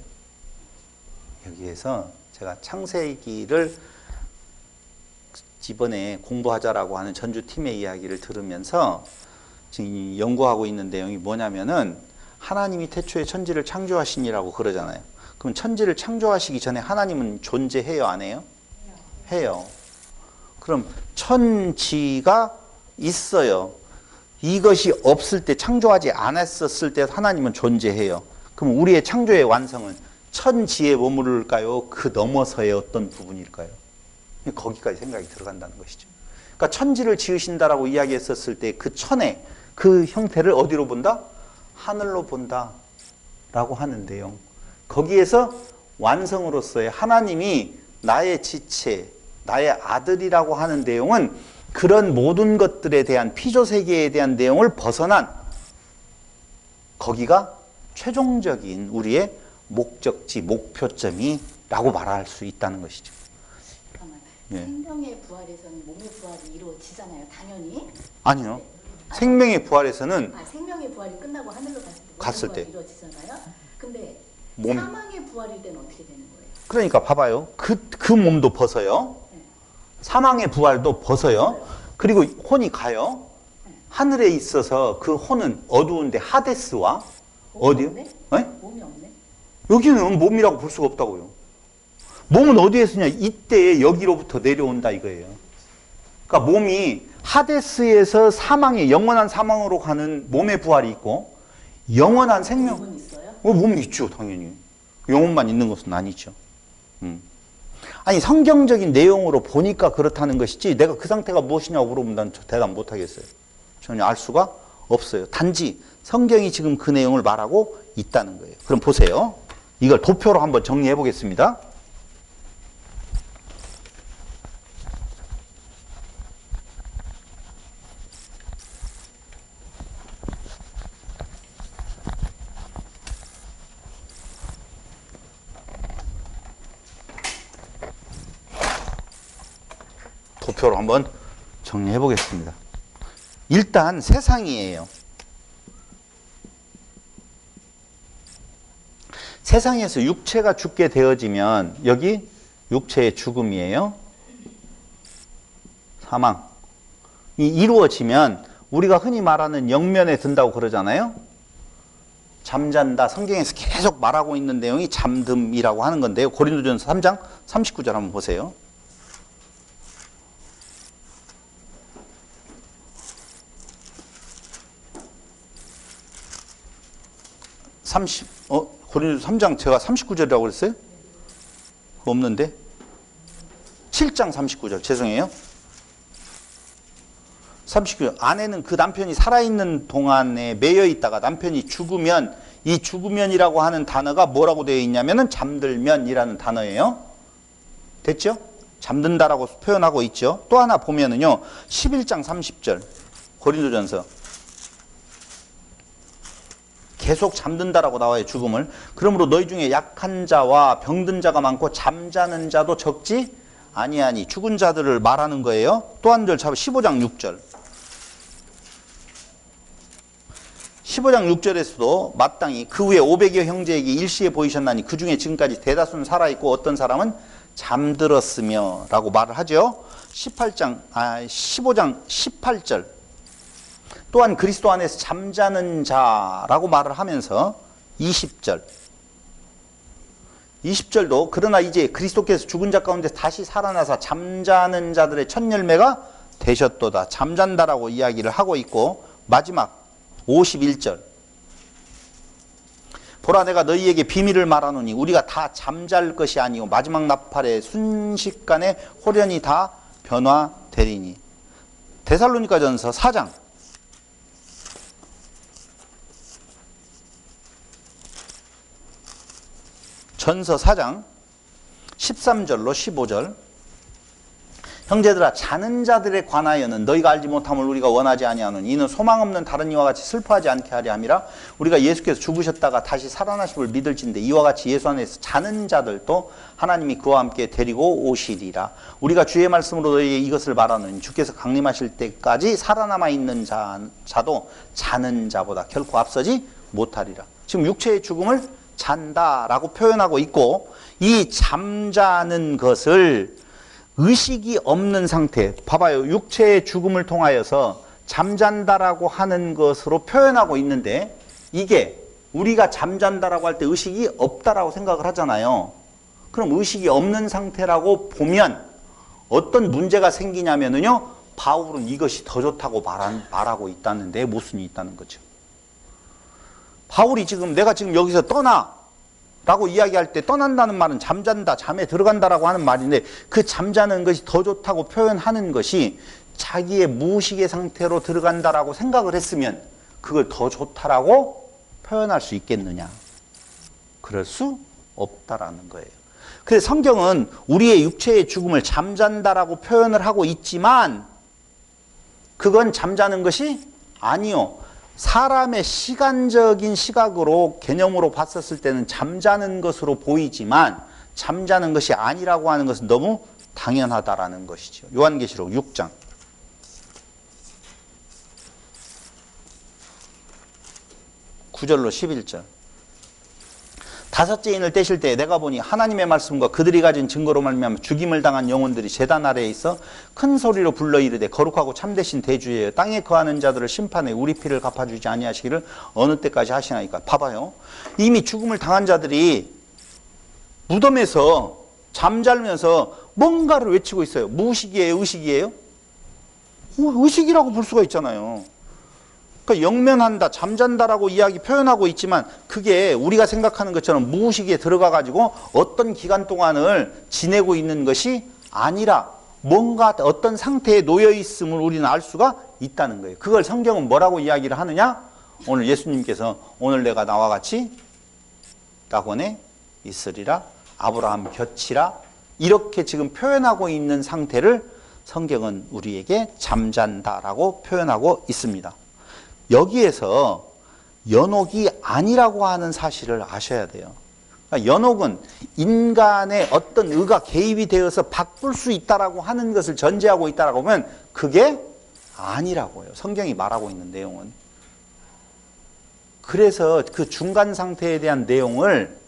여기에서 제가 창세기를 이번에 공부하자라고 하는 전주팀의 이야기를 들으면서 지금 연구하고 있는 내용이 뭐냐면은 하나님이 태초에 천지를 창조하시니라고 그러잖아요. 그럼 천지를 창조하시기 전에 하나님은 존재해요, 안 해요? 해요. 그럼 천지가 있어요. 이것이 없을 때, 창조하지 않았었을 때 하나님은 존재해요. 그럼 우리의 창조의 완성은 천지에 머무를까요? 그 넘어서의 어떤 부분일까요? 거기까지 생각이 들어간다는 것이죠. 그러니까 천지를 지으신다라고 이야기했었을 때 그 천의 그 형태를 어디로 본다? 하늘로 본다 라고 하는 내용. 거기에서 완성으로서의 하나님이 나의 지체, 나의 아들이라고 하는 내용은 그런 모든 것들에 대한 피조세계에 대한 내용을 벗어난 거기가 최종적인 우리의 목적지, 목표점이라고 말할 수 있다는 것이죠. 잠깐만. 예. 생명의 부활에서는 몸의 부활이 이루어지잖아요, 당연히. 아니요. 네. 생명의 부활에서는 생명의 부활이 끝나고 하늘로 갔을 부활이 때. 이루어지잖아요. 근데 몸. 사망의 부활일 때는 어떻게 되는 거예요? 그러니까 봐봐요. 그 몸도 벗어요. 네. 사망의 부활도 벗어요. 그리고 혼이 가요. 하늘에 있어서 그 혼은 어두운데 하데스와 어디요? 없네? 네? 몸이 없네? 여기는 몸이라고 볼 수가 없다고요. 몸은 어디에 쓰냐? 이때에 여기로부터 내려온다 이거예요. 그러니까 몸이 하데스에서 사망에 영원한 사망으로 가는 몸의 부활이 있고 영원한 생명. 몸은 있어요? 몸이 있죠, 당연히. 영혼만 있는 것은 아니죠. 아니 성경적인 내용으로 보니까 그렇다는 것이지 내가 그 상태가 무엇이냐고 물어보면 난 대답 못 하겠어요. 전혀 알 수가 없어요. 단지 성경이 지금 그 내용을 말하고 있다는 거예요. 그럼 보세요. 이걸 도표로 한번 정리해 보겠습니다. 도표로 한번 정리해 보겠습니다. 일단 세상이에요. 세상에서 육체가 죽게 되어지면 여기 육체의 죽음이에요. 사망. 이 이루어지면 우리가 흔히 말하는 영면에 든다고 그러잖아요. 잠잔다. 성경에서 계속 말하고 있는 내용이 잠듦이라고 하는 건데요. 고린도전서 3장 39절 한번 보세요. 고린도서 3장 제가 39절이라고 그랬어요? 없는데? 7장 39절 죄송해요. 39절 아내는 그 남편이 살아있는 동안에 매여 있다가 남편이 죽으면 이 죽으면이라고 하는 단어가 뭐라고 되어 있냐면은 잠들면이라는 단어예요. 됐죠? 잠든다라고 표현하고 있죠. 또 하나 보면은요. 11장 30절 고린도전서 계속 잠든다라고 나와요. 죽음을. 그러므로 너희 중에 약한 자와 병든 자가 많고 잠자는 자도 적지 아니하니 죽은 자들을 말하는 거예요. 또 한 절 잡아 15장 6절 15장 6절에서도 마땅히 그 후에 500여 형제에게 일시에 보이셨나니 그 중에 지금까지 대다수는 살아있고 어떤 사람은 잠들었으며 라고 말을 하죠. 15장 18절 또한 그리스도 안에서 잠자는 자라고 말을 하면서 20절 20절도 그러나 이제 그리스도께서 죽은 자 가운데 다시 살아나서 잠자는 자들의 첫 열매가 되셨도다. 잠잔다라고 이야기를 하고 있고 마지막 51절 보라 내가 너희에게 비밀을 말하노니 우리가 다 잠잘 것이 아니요 마지막 나팔에 순식간에 홀연히 다 변화되리니. 데살로니가전서 4장 전서 4장 13절로 15절 형제들아 자는 자들에 관하여는 너희가 알지 못함을 우리가 원하지 아니하노니 이는 소망 없는 다른 이와 같이 슬퍼하지 않게 하려 함이라. 우리가 예수께서 죽으셨다가 다시 살아나심을 믿을진데 이와 같이 예수 안에서 자는 자들도 하나님이 그와 함께 데리고 오시리라. 우리가 주의 말씀으로 너희에게 이것을 말하노니 주께서 강림하실 때까지 살아남아 있는 자도 자는 자보다 결코 앞서지 못하리라. 지금 육체의 죽음을 잔다라고 표현하고 있고 이 잠자는 것을 의식이 없는 상태. 봐봐요. 육체의 죽음을 통하여서 잠잔다라고 하는 것으로 표현하고 있는데 이게 우리가 잠잔다라고 할 때 의식이 없다라고 생각을 하잖아요. 그럼 의식이 없는 상태라고 보면 어떤 문제가 생기냐면요. 바울은 이것이 더 좋다고 말하고 있다는 데 모순이 있다는 거죠. 바울이 지금 내가 지금 여기서 떠나 라고 이야기할 때 떠난다는 말은 잠잔다, 잠에 들어간다라고 하는 말인데 그 잠자는 것이 더 좋다고 표현하는 것이 자기의 무의식의 상태로 들어간다라고 생각을 했으면 그걸 더 좋다라고 표현할 수 있겠느냐? 그럴 수 없다라는 거예요. 그래서 성경은 우리의 육체의 죽음을 잠잔다라고 표현을 하고 있지만 그건 잠자는 것이 아니요. 사람의 시간적인 시각으로 개념으로 봤었을 때는 잠자는 것으로 보이지만 잠자는 것이 아니라고 하는 것은 너무 당연하다라는 것이죠. 요한계시록 6장 9절로 11절. 다섯째 인을 떼실 때 내가 보니 하나님의 말씀과 그들이 가진 증거로 말미암아 죽임을 당한 영혼들이 제단 아래에 있어 큰 소리로 불러 이르되 거룩하고 참되신 대주예요. 땅에 거하는 자들을 심판해 우리 피를 갚아주지 아니하시기를 어느 때까지 하시나이까. 봐봐요. 이미 죽음을 당한 자들이 무덤에서 잠자면서 뭔가를 외치고 있어요. 무의식이에요? 의식이에요? 의식이라고 볼 수가 있잖아요. 그러니까 영면한다, 잠잔다라고 이야기 표현하고 있지만 그게 우리가 생각하는 것처럼 무의식에 들어가 가지고 어떤 기간 동안을 지내고 있는 것이 아니라 뭔가 어떤 상태에 놓여 있음을 우리는 알 수가 있다는 거예요. 그걸 성경은 뭐라고 이야기를 하느냐? 오늘 예수님께서 오늘 내가 나와 같이 낙원에 있으리라, 아브라함 곁이라 이렇게 지금 표현하고 있는 상태를 성경은 우리에게 잠잔다라고 표현하고 있습니다. 여기에서 연옥이 아니라고 하는 사실을 아셔야 돼요. 그러니까 연옥은 인간의 어떤 의가 개입이 되어서 바꿀 수 있다라고 하는 것을 전제하고 있다라고 보면 그게 아니라고요. 성경이 말하고 있는 내용은. 그래서 그 중간 상태에 대한 내용을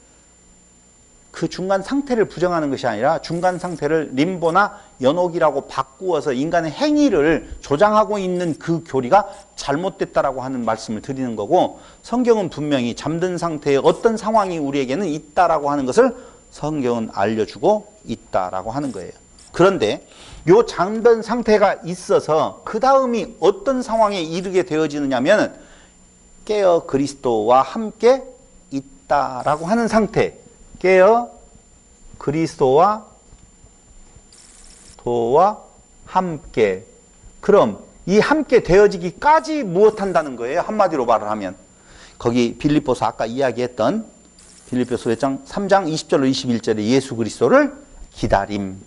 그 중간 상태를 부정하는 것이 아니라 중간 상태를 림보나 연옥이라고 바꾸어서 인간의 행위를 조장하고 있는 그 교리가 잘못됐다라고 하는 말씀을 드리는 거고 성경은 분명히 잠든 상태에 어떤 상황이 우리에게는 있다라고 하는 것을 성경은 알려주고 있다라고 하는 거예요. 그런데 요 잠든 상태가 있어서 그 다음이 어떤 상황에 이르게 되어지느냐면 깨어 그리스도와 함께 있다라고 하는 상태. 깨어 그리스도와 도와 함께. 그럼 이 함께 되어지기까지 무엇한다는 거예요? 한마디로 말을 하면 거기 빌립보서 아까 이야기했던 빌립보서 3장 20절로 21절에 예수 그리스도를 기다림.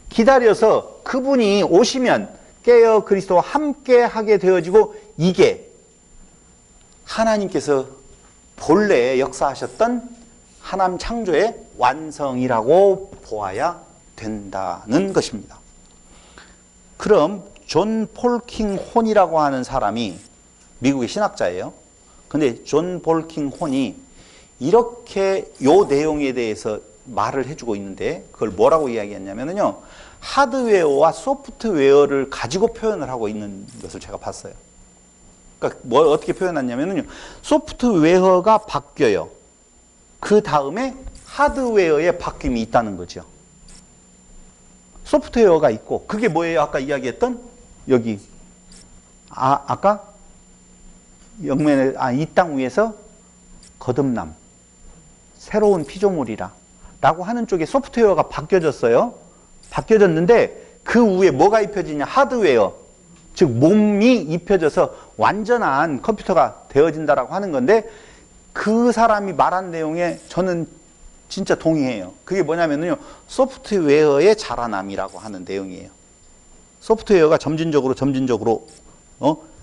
기다려서 그분이 오시면 깨어 그리스도와 함께 하게 되어지고 이게 하나님께서 본래 역사하셨던 하나님 창조의 완성이라고 보아야 된다는 것입니다. 그럼 존 폴킹 혼이라고 하는 사람이 미국의 신학자예요. 근데 존 폴킹 혼이 이렇게 요 내용에 대해서 말을 해주고 있는데 그걸 뭐라고 이야기했냐면요. 하드웨어와 소프트웨어를 가지고 표현을 하고 있는 것을 제가 봤어요. 그러니까 뭘 어떻게 표현했냐면요. 소프트웨어가 바뀌어요. 그 다음에 하드웨어의 바뀜이 있다는 거죠. 소프트웨어가 있고 그게 뭐예요? 아까 이야기했던 여기 아까 영면에 이 땅 위에서 거듭남, 새로운 피조물이라 라고 하는 쪽에 소프트웨어가 바뀌어졌어요. 바뀌어졌는데 그 위에 뭐가 입혀지냐? 하드웨어. 즉 몸이 입혀져서 완전한 컴퓨터가 되어진다라고 하는 건데 그 사람이 말한 내용에 저는 진짜 동의해요. 그게 뭐냐면요. 소프트웨어의 자라남이라고 하는 내용이에요. 소프트웨어가 점진적으로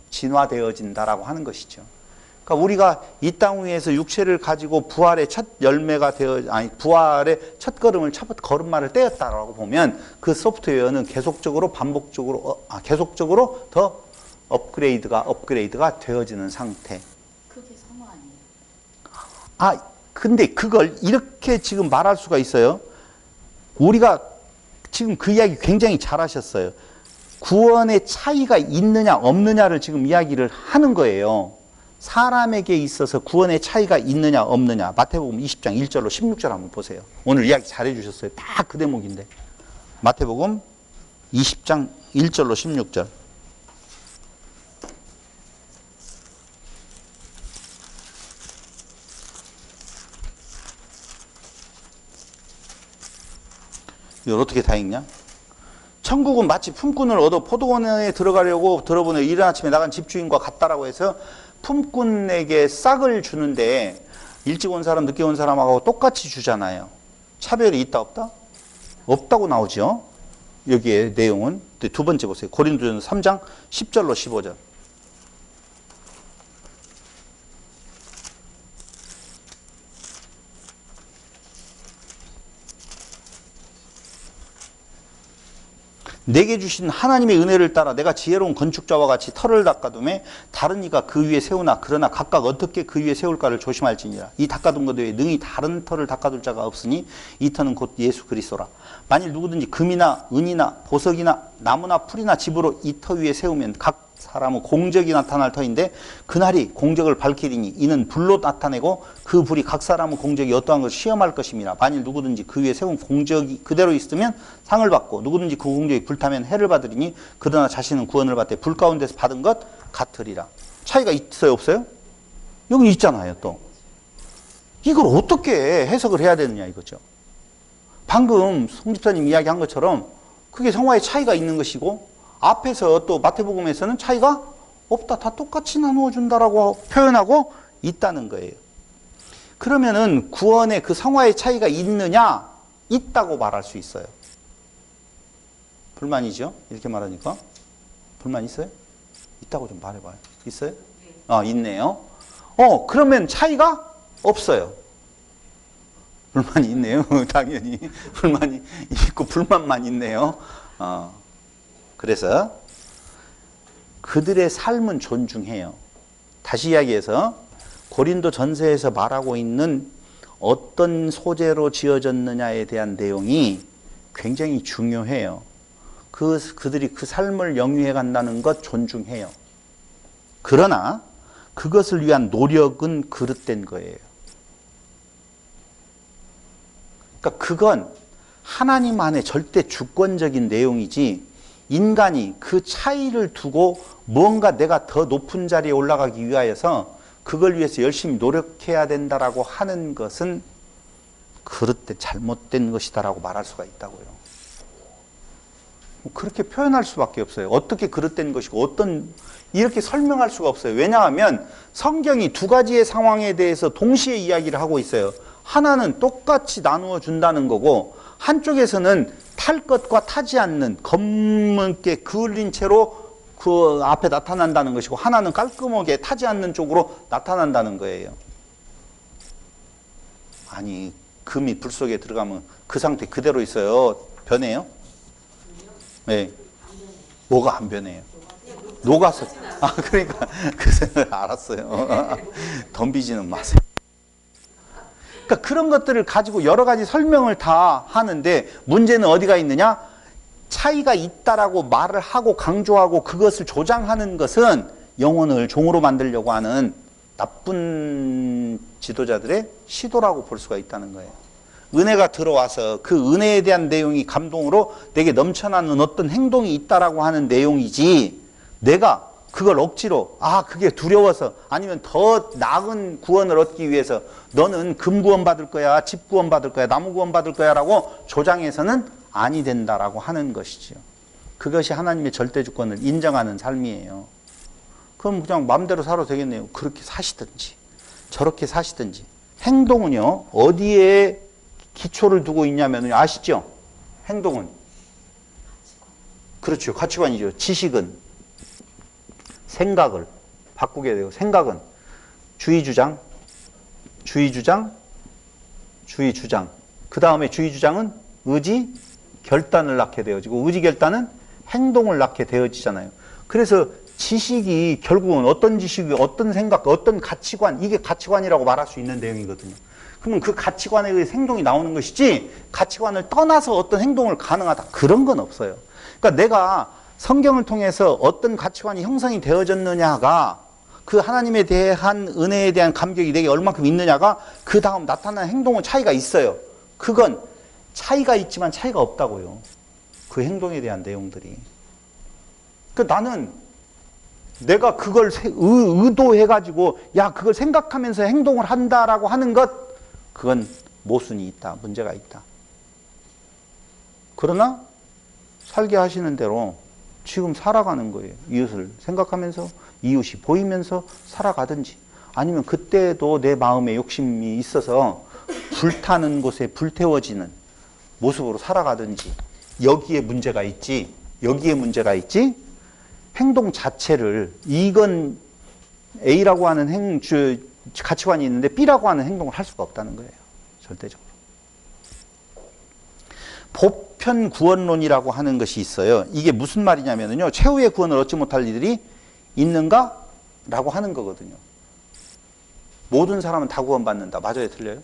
진화되어진다라고 하는 것이죠. 그러니까 우리가 이 땅 위에서 육체를 가지고 부활의 첫 열매가 부활의 첫 걸음마를 떼었다라고 보면 그 소프트웨어는 계속적으로 계속적으로 더 업그레이드가 되어지는 상태. 그게 선호 아니에요? 근데 그걸 이렇게 지금 말할 수가 있어요. 우리가 지금 그 이야기 굉장히 잘하셨어요. 구원의 차이가 있느냐 없느냐를 지금 이야기를 하는 거예요. 사람에게 있어서 구원의 차이가 있느냐 없느냐. 마태복음 20장 1절로 16절 한번 보세요. 오늘 이야기 잘해 주셨어요. 다 그 대목인데. 마태복음 20장 1절로 16절. 이걸 어떻게 다 읽냐? 천국은 마치 품꾼을 얻어 포도원에 들어가려고 들어보내 이른 아침에 나간 집주인과 같다라고 해서 품꾼에게 싹을 주는데 일찍 온 사람 늦게 온 사람하고 똑같이 주잖아요. 차별이 있다 없다? 없다고 나오죠. 여기에 내용은. 두 번째 보세요. 고린도전서 3장 10절로 15절. 내게 주신 하나님의 은혜를 따라 내가 지혜로운 건축자와 같이 터를 닦아둠에 다른 이가 그 위에 세우나 그러나 각각 어떻게 그 위에 세울까를 조심할지니라. 이 닦아둔 것 외에 능히 다른 터를 닦아둘 자가 없으니 이 터는 곧 예수 그리스도라. 만일 누구든지 금이나 은이나 보석이나 나무나 풀이나 집으로 이 터 위에 세우면 각 사람은 공적이 나타날 터인데 그날이 공적을 밝히리니 이는 불로 나타내고 그 불이 각 사람은 공적이 어떠한 것을 시험할 것입니다. 만일 누구든지 그 위에 세운 공적이 그대로 있으면 상을 받고 누구든지 그 공적이 불타면 해를 받으리니 그러나 자신은 구원을 받되 불 가운데서 받은 것 같으리라. 차이가 있어요 없어요? 여기 있잖아요. 또 이걸 어떻게 해석을 해야 되느냐 이거죠. 방금 송 집사님 이야기한 것처럼 그게 성화의 차이가 있는 것이고 앞에서 또 마태복음에서는 차이가 없다. 다 똑같이 나누어 준다라고 표현하고 있다는 거예요. 그러면은 구원의 그 성화의 차이가 있느냐? 있다고 말할 수 있어요. 불만이죠? 이렇게 말하니까. 불만 있어요? 있다고 좀 말해봐요. 있어요? 있네요. 그러면 차이가 없어요. 불만이 있네요. 당연히. 불만이 있고 불만만 있네요. 그래서 그들의 삶은 존중해요. 다시 이야기해서 고린도 전서에서 말하고 있는 어떤 소재로 지어졌느냐에 대한 내용이 굉장히 중요해요. 그들이 그 삶을 영위해 간다는 것 존중해요. 그러나 그것을 위한 노력은 그릇된 거예요. 그러니까 그건 하나님 안에 절대 주권적인 내용이지 인간이 그 차이를 두고 뭔가 내가 더 높은 자리에 올라가기 위하여서 그걸 위해서 열심히 노력해야 된다라고 하는 것은 그릇된 잘못된 것이다라고 말할 수가 있다고요. 그렇게 표현할 수밖에 없어요. 어떻게 그릇된 것이고 이렇게 설명할 수가 없어요. 왜냐하면 성경이 두 가지의 상황에 대해서 동시에 이야기를 하고 있어요. 하나는 똑같이 나누어 준다는 거고 한쪽에서는 탈 것과 타지 않는 검게 그을린 채로 그 앞에 나타난다는 것이고 하나는 깔끔하게 타지 않는 쪽으로 나타난다는 거예요. 아니 금이 불 속에 들어가면 그 상태 그대로 있어요. 변해요? 네. 뭐가 안 변해요? 녹아서. 그러니까 그 생각을 알았어요. 덤비지는 마세요. 그러니까 그런 것들을 가지고 여러 가지 설명을 다 하는데 문제는 어디가 있느냐? 차이가 있다라고 말을 하고 강조하고 그것을 조장하는 것은 영혼을 종으로 만들려고 하는 나쁜 지도자들의 시도라고 볼 수가 있다는 거예요. 은혜가 들어와서 그 은혜에 대한 내용이 감동으로 내게 넘쳐나는 어떤 행동이 있다라고 하는 내용이지 내가 그걸 억지로 그게 두려워서 아니면 더 나은 구원을 얻기 위해서 너는 금 구원 받을 거야, 집 구원 받을 거야, 나무 구원 받을 거야 라고 조장해서는 아니 된다라고 하는 것이죠. 그것이 하나님의 절대 주권을 인정하는 삶이에요. 그럼 그냥 마음대로 살아도 되겠네요. 그렇게 사시든지 저렇게 사시든지. 행동은요 어디에 기초를 두고 있냐면 아시죠? 행동은 그렇죠. 가치관이죠. 지식은 생각을 바꾸게 되고 생각은 주의주장, 주의주장, 주의주장. 그 다음에 주의주장은 의지, 결단을 낳게 되어지고 의지, 결단은 행동을 낳게 되어지잖아요. 그래서 지식이 결국은 어떤 지식이 어떤 생각, 어떤 가치관 이게 가치관이라고 말할 수 있는 내용이거든요. 그러면 그 가치관에 의해 행동이 나오는 것이지 가치관을 떠나서 어떤 행동을 가능하다. 그런 건 없어요. 그러니까 내가 성경을 통해서 어떤 가치관이 형성이 되어졌느냐가 그 하나님에 대한 은혜에 대한 감격이 내게 얼마큼 있느냐가 그 다음 나타나는 행동은 차이가 있어요. 그건 차이가 있지만 차이가 없다고요. 그 행동에 대한 내용들이. 그러니까 나는 내가 그걸 의도해가지고 야 그걸 생각하면서 행동을 한다라고 하는 것 그건 모순이 있다. 문제가 있다. 그러나 살게 하시는 대로 지금 살아가는 거예요. 이웃을 생각하면서 이웃이 보이면서 살아가든지 아니면 그때도 내 마음에 욕심이 있어서 불타는 곳에 불태워지는 모습으로 살아가든지 여기에 문제가 있지 여기에 문제가 있지 행동 자체를 이건 A라고 하는 가치관이 있는데 B라고 하는 행동을 할 수가 없다는 거예요. 절대적으로. 보편 구원론이라고 하는 것이 있어요. 이게 무슨 말이냐면요. 최후의 구원을 얻지 못할 이들이 있는가? 라고 하는 거거든요. 모든 사람은 다 구원받는다. 맞아요? 틀려요?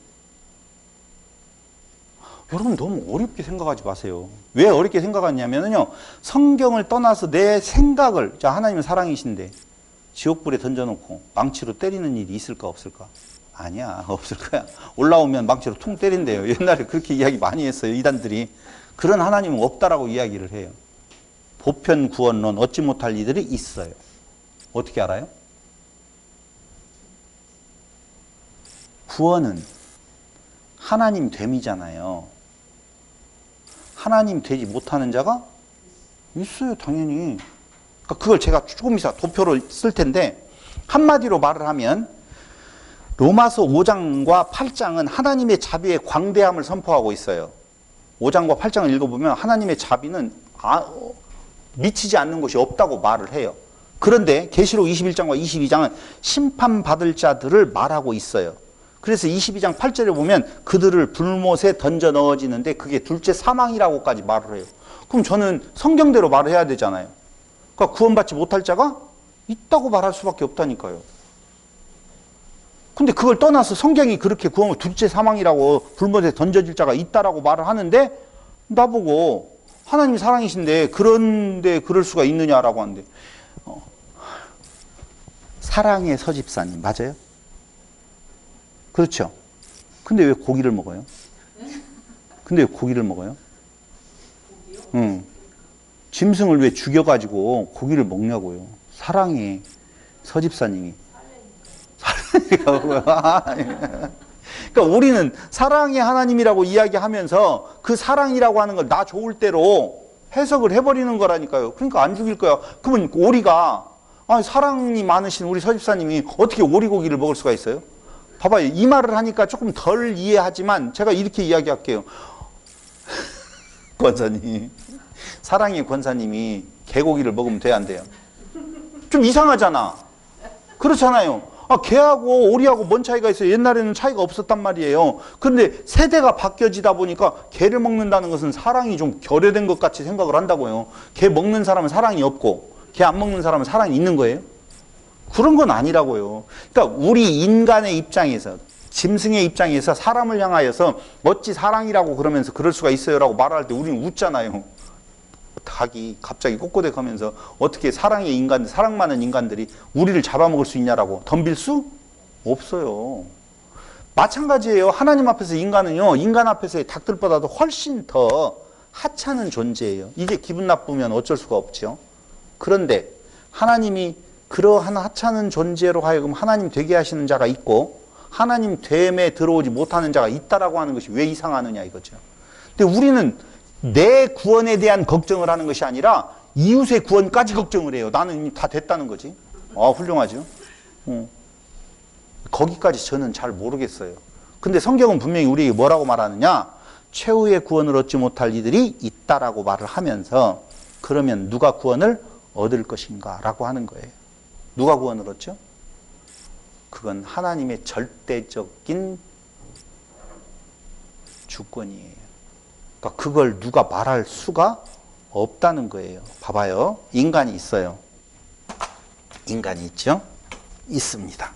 여러분 너무 어렵게 생각하지 마세요. 왜 어렵게 생각하냐면요. 성경을 떠나서 내 생각을 자 하나님은 사랑이신데 지옥불에 던져놓고 망치로 때리는 일이 있을까 없을까? 아니야. 없을 거야. 올라오면 망치로 퉁 때린대요. 옛날에 그렇게 이야기 많이 했어요. 이단들이. 그런 하나님은 없다라고 이야기를 해요. 보편 구원론 얻지 못할 이들이 있어요. 어떻게 알아요? 구원은 하나님 됨이잖아요. 하나님 되지 못하는 자가 있어요. 당연히. 그러니까 그걸 제가 조금 이따 도표를 쓸 텐데 한마디로 말을 하면 로마서 5장과 8장은 하나님의 자비의 광대함을 선포하고 있어요. 5장과 8장을 읽어보면 하나님의 자비는 미치지 않는 것이 없다고 말을 해요. 그런데 계시록 21장과 22장은 심판받을 자들을 말하고 있어요. 그래서 22장 8절에 보면 그들을 불못에 던져 넣어지는데 그게 둘째 사망이라고까지 말을 해요. 그럼 저는 성경대로 말을 해야 되잖아요. 그러니까 구원받지 못할 자가 있다고 말할 수밖에 없다니까요. 근데 그걸 떠나서 성경이 그렇게 구원을 둘째 사망이라고 불못에 던져질 자가 있다라고 말을 하는데 나보고 하나님이 사랑이신데 그런데 그럴 수가 있느냐라고 하는데 사랑의 서집사님 맞아요? 그렇죠? 근데 왜 고기를 먹어요? 근데 왜 고기를 먹어요? 응. 짐승을 왜 죽여가지고 고기를 먹냐고요. 사랑의 서집사님이. 그러니까 우리는 사랑의 하나님이라고 이야기하면서 그 사랑이라고 하는 걸 나 좋을 대로 해석을 해버리는 거라니까요. 그러니까 안 죽일 거야. 그러면 오리가 사랑이 많으신 우리 서집사님이 어떻게 오리고기를 먹을 수가 있어요? 봐봐요. 이 말을 하니까 조금 덜 이해하지만 제가 이렇게 이야기할게요. 권사님. 사랑의 권사님이 개고기를 먹으면 돼야 안 돼요? 좀 이상하잖아. 그렇잖아요. 개하고 오리하고 뭔 차이가 있어요? 옛날에는 차이가 없었단 말이에요. 그런데 세대가 바뀌어지다 보니까 개를 먹는다는 것은 사랑이 좀 결여된 것 같이 생각을 한다고요. 개 먹는 사람은 사랑이 없고 개 안 먹는 사람은 사랑이 있는 거예요? 그런 건 아니라고요. 그러니까 우리 인간의 입장에서 짐승의 입장에서 사람을 향하여서 어찌 사랑이라고 그러면서 그럴 수가 있어요 라고 말할 때 우리는 웃잖아요. 닭이 갑자기 꼬꼬대 가면서 어떻게 사랑의 인간, 사랑 많은 인간들이 우리를 잡아먹을 수 있냐라고 덤빌 수 없어요. 마찬가지예요. 하나님 앞에서 인간은요, 인간 앞에서의 닭들보다도 훨씬 더 하찮은 존재예요. 이게 기분 나쁘면 어쩔 수가 없죠. 그런데 하나님이 그러한 하찮은 존재로 하여금 하나님 되게 하시는 자가 있고 하나님 됨에 들어오지 못하는 자가 있다라고 하는 것이 왜 이상하느냐 이거죠. 근데 우리는 내 구원에 대한 걱정을 하는 것이 아니라 이웃의 구원까지 걱정을 해요. 나는 이미 다 됐다는 거지. 훌륭하죠. 거기까지 저는 잘 모르겠어요. 근데 성경은 분명히 우리에게 뭐라고 말하느냐? 최후의 구원을 얻지 못할 이들이 있다라고 말을 하면서 그러면 누가 구원을 얻을 것인가 라고 하는 거예요. 누가 구원을 얻죠? 그건 하나님의 절대적인 주권이에요. 그러니까 그걸 누가 말할 수가 없다는 거예요. 봐봐요. 인간이 있어요. 인간이 있죠? 있습니다.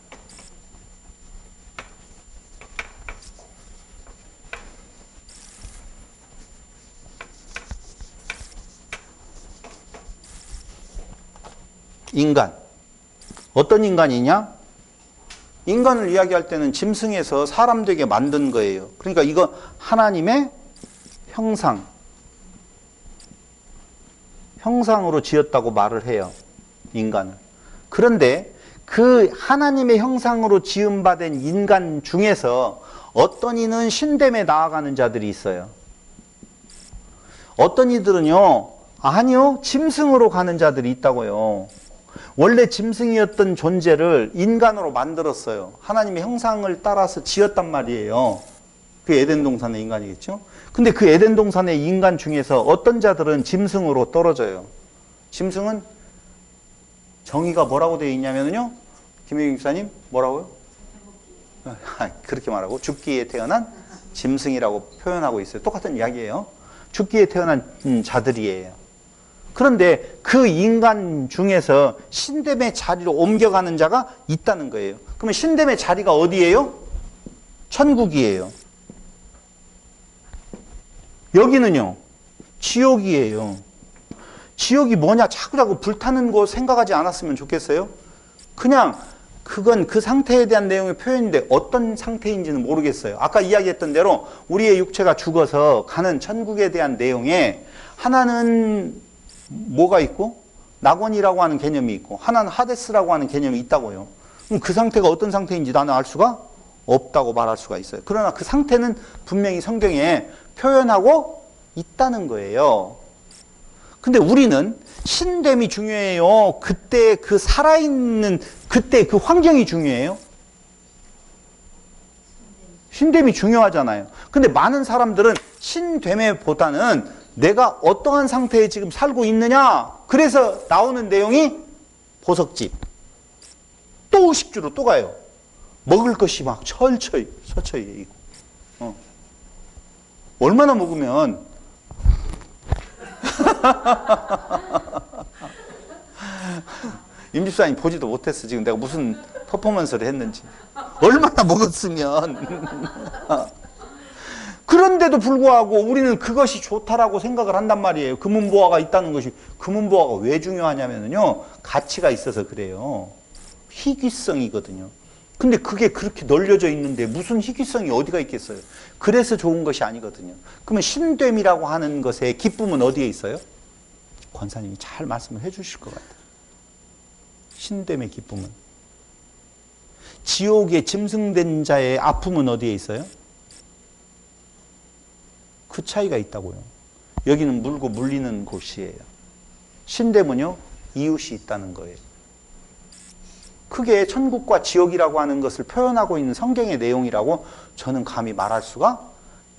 인간. 어떤 인간이냐? 인간을 이야기할 때는 짐승에서 사람 되게 만든 거예요. 그러니까 이거 하나님의 형상으로 지었다고 말을 해요. 인간을. 그런데 그 하나님의 형상으로 지음받은 인간 중에서 어떤 이는 신됨에 나아가는 자들이 있어요. 어떤 이들은요, 아니요, 짐승으로 가는 자들이 있다고요. 원래 짐승이었던 존재를 인간으로 만들었어요. 하나님의 형상을 따라서 지었단 말이에요. 그 에덴 동산의 인간이겠죠. 근데 그 에덴 동산의 인간 중에서 어떤 자들은 짐승으로 떨어져요. 짐승은 정의가 뭐라고 되어 있냐면요, 김혜경 집사님 뭐라고요? 그렇게 말하고 죽기에 태어난 짐승이라고 표현하고 있어요. 똑같은 이야기예요. 죽기에 태어난 자들이에요. 그런데 그 인간 중에서 신됨의 자리로 옮겨가는 자가 있다는 거예요. 그러면 신됨의 자리가 어디예요? 천국이에요. 여기는요, 지옥이에요. 지옥이 뭐냐? 자꾸자꾸 불타는 거 생각하지 않았으면 좋겠어요? 그냥 그건 그 상태에 대한 내용의 표현인데 어떤 상태인지는 모르겠어요. 아까 이야기했던 대로 우리의 육체가 죽어서 가는 천국에 대한 내용에 하나는 뭐가 있고 낙원이라고 하는 개념이 있고 하나는 하데스라고 하는 개념이 있다고요. 그럼 그 상태가 어떤 상태인지 나는 알 수가 없다고 말할 수가 있어요. 그러나 그 상태는 분명히 성경에 표현하고 있다는 거예요. 근데 우리는 신됨이 중요해요? 그때 그 살아있는 그때 그 환경이 중요해요? 신됨이 중요하잖아요. 근데 많은 사람들은 신됨보다는 내가 어떠한 상태에 지금 살고 있느냐, 그래서 나오는 내용이 보석집. 또 식주로 또 가요. 먹을 것이 막 서처히 있고. 얼마나 먹으면 임집사님 보지도 못했어. 지금 내가 무슨 퍼포먼스를 했는지. 얼마나 먹었으면. 그런데도 불구하고 우리는 그것이 좋다라고 생각을 한단 말이에요. 금은보화가 있다는 것이. 금은보화가 왜 중요하냐면요, 가치가 있어서 그래요. 희귀성이거든요. 근데 그게 그렇게 널려져 있는데 무슨 희귀성이 어디가 있겠어요? 그래서 좋은 것이 아니거든요. 그러면 신됨이라고 하는 것의 기쁨은 어디에 있어요? 권사님이 잘 말씀을 해 주실 것 같아요. 신됨의 기쁨은. 지옥에 짐승된 자의 아픔은 어디에 있어요? 그 차이가 있다고요. 여기는 물고 물리는 곳이에요. 신됨은요, 이웃이 있다는 거예요. 그게 천국과 지옥이라고 하는 것을 표현하고 있는 성경의 내용이라고 저는 감히 말할 수가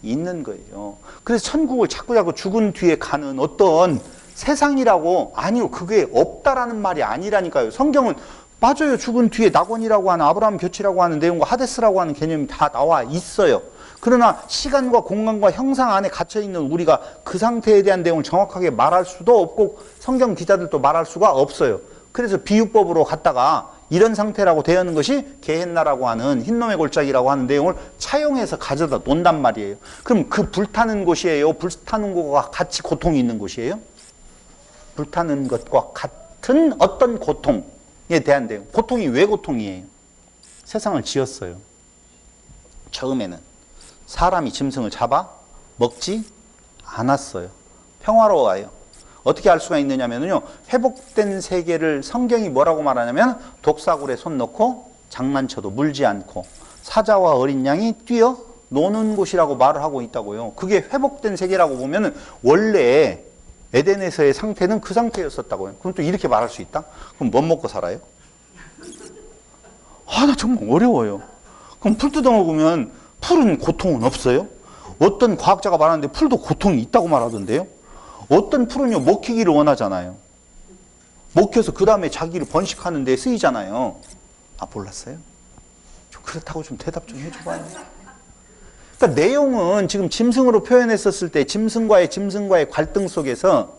있는 거예요. 그래서 천국을 자꾸자꾸 죽은 뒤에 가는 어떤 세상이라고, 아니요, 그게 없다라는 말이 아니라니까요. 성경은 맞아요. 죽은 뒤에 낙원이라고 하는 아브라함 곁이라고 하는 내용과 하데스라고 하는 개념이 다 나와 있어요. 그러나 시간과 공간과 형상 안에 갇혀있는 우리가 그 상태에 대한 내용을 정확하게 말할 수도 없고 성경 기자들도 말할 수가 없어요. 그래서 비유법으로 갖다가 이런 상태라고 대하는 것이 게헨나라고 하는 흰놈의 골짜기라고 하는 내용을 차용해서 가져다 논단 말이에요. 그럼 그 불타는 곳이에요? 불타는 것과 같이 고통이 있는 곳이에요? 불타는 것과 같은 어떤 고통에 대한 내용. 고통이 왜 고통이에요? 세상을 지었어요. 처음에는 사람이 짐승을 잡아 먹지 않았어요. 평화로워요. 어떻게 알 수가 있느냐면요, 회복된 세계를 성경이 뭐라고 말하냐면 독사굴에 손 넣고 장난쳐도 물지 않고 사자와 어린 양이 뛰어 노는 곳이라고 말을 하고 있다고요. 그게 회복된 세계라고 보면은 원래 에덴에서의 상태는 그 상태였었다고요. 그럼 또 이렇게 말할 수 있다? 그럼 뭐 먹고 살아요? 나 정말 어려워요. 그럼 풀 뜯어 먹으면 풀은 고통은 없어요? 어떤 과학자가 말하는데 풀도 고통이 있다고 말하던데요? 어떤 풀은요, 먹히기를 원하잖아요. 먹혀서 그 다음에 자기를 번식하는 데 쓰이잖아요. 몰랐어요? 좀 그렇다고 좀 대답 좀 해줘봐요. 그러니까 내용은 지금 짐승으로 표현했었을 때 짐승과의 갈등 속에서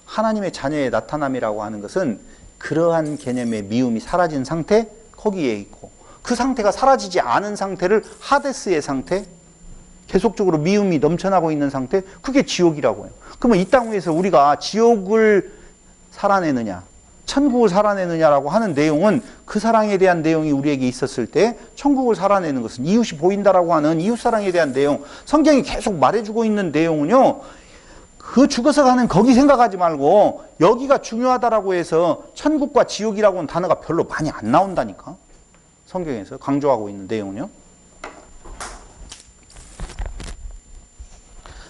하나님의 자녀의 나타남이라고 하는 것은 그러한 개념의 미움이 사라진 상태, 거기에 있고, 그 상태가 사라지지 않은 상태를 하데스의 상태, 계속적으로 미움이 넘쳐나고 있는 상태, 그게 지옥이라고요. 그러면 이 땅 위에서 우리가 지옥을 살아내느냐, 천국을 살아내느냐라고 하는 내용은 그 사랑에 대한 내용이 우리에게 있었을 때 천국을 살아내는 것은 이웃이 보인다라고 하는 이웃사랑에 대한 내용, 성경이 계속 말해주고 있는 내용은요, 그 죽어서 가는 거기 생각하지 말고 여기가 중요하다라고 해서 천국과 지옥이라고 하는 단어가 별로 많이 안 나온다니까. 성경에서 강조하고 있는 내용은요.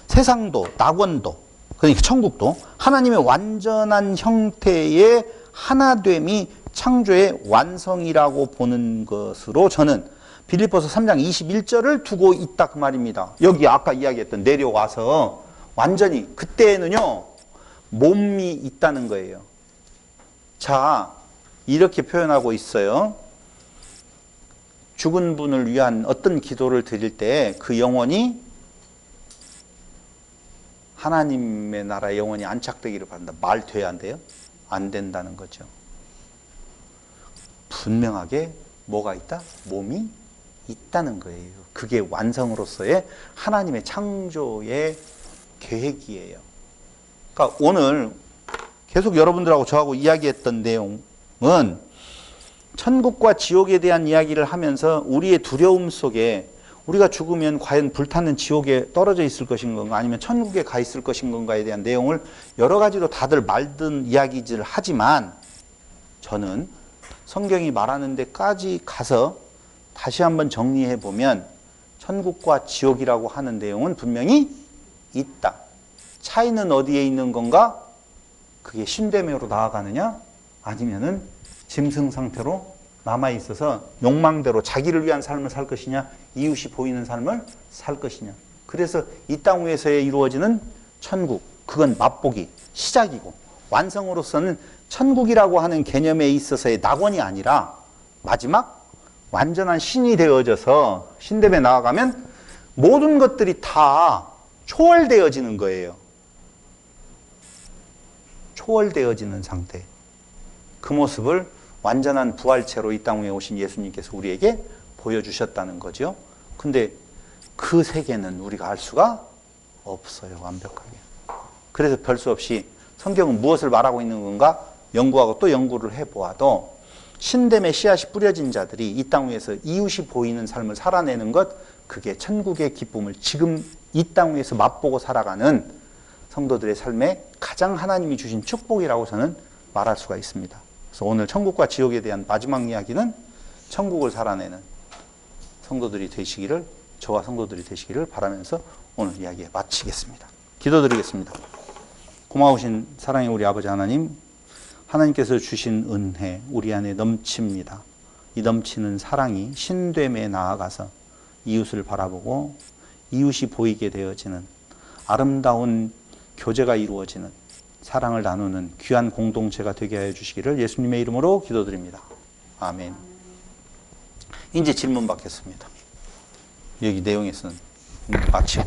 세상도 낙원도 그러니까 천국도 하나님의 완전한 형태의 하나됨이 창조의 완성이라고 보는 것으로 저는 빌립보서 3장 21절을 두고 있다 그 말입니다. 여기 아까 이야기했던 내려와서 완전히 그때는요 몸이 있다는 거예요. 자, 이렇게 표현하고 있어요. 죽은 분을 위한 어떤 기도를 드릴 때 그 영혼이 하나님의 나라의 영혼이 안착되기를 바란다. 말 돼야 안 돼요? 안 된다는 거죠. 분명하게 뭐가 있다? 몸이 있다는 거예요. 그게 완성으로서의 하나님의 창조의 계획이에요. 그러니까 오늘 계속 여러분들하고 저하고 이야기했던 내용은 천국과 지옥에 대한 이야기를 하면서 우리의 두려움 속에 우리가 죽으면 과연 불타는 지옥에 떨어져 있을 것인 건가 아니면 천국에 가 있을 것인 건가에 대한 내용을 여러 가지로 다들 말든 이야기를 하지만 저는 성경이 말하는 데까지 가서 다시 한번 정리해 보면 천국과 지옥이라고 하는 내용은 분명히 있다. 차이는 어디에 있는 건가? 그게 신대면으로 나아가느냐? 아니면은 짐승 상태로 남아있어서 욕망대로 자기를 위한 삶을 살 것이냐, 이웃이 보이는 삶을 살 것이냐. 그래서 이 땅 위에서 이루어지는 천국, 그건 맛보기, 시작이고 완성으로서는 천국이라고 하는 개념에 있어서의 낙원이 아니라 마지막 완전한 신이 되어져서 신대에 나아가면 모든 것들이 다 초월되어지는 거예요. 초월되어지는 상태. 그 모습을 완전한 부활체로 이 땅 위에 오신 예수님께서 우리에게 보여주셨다는 거죠. 근데 그 세계는 우리가 알 수가 없어요. 완벽하게. 그래서 별 수 없이 성경은 무엇을 말하고 있는 건가? 연구하고 또 연구를 해보아도 신됨의 씨앗이 뿌려진 자들이 이 땅 위에서 이웃이 보이는 삶을 살아내는 것, 그게 천국의 기쁨을 지금 이 땅 위에서 맛보고 살아가는 성도들의 삶에 가장 하나님이 주신 축복이라고 저는 말할 수가 있습니다. 그래서 오늘 천국과 지옥에 대한 마지막 이야기는 천국을 살아내는 성도들이 되시기를, 저와 성도들이 되시기를 바라면서 오늘 이야기 마치겠습니다. 기도드리겠습니다. 고마우신 사랑의 우리 아버지 하나님, 하나님께서 주신 은혜 우리 안에 넘칩니다. 이 넘치는 사랑이 신됨에 나아가서 이웃을 바라보고 이웃이 보이게 되어지는 아름다운 교제가 이루어지는 사랑을 나누는 귀한 공동체가 되게 하여 주시기를 예수님의 이름으로 기도드립니다. 아멘. 이제 질문 받겠습니다. 여기 내용에서는 마치고.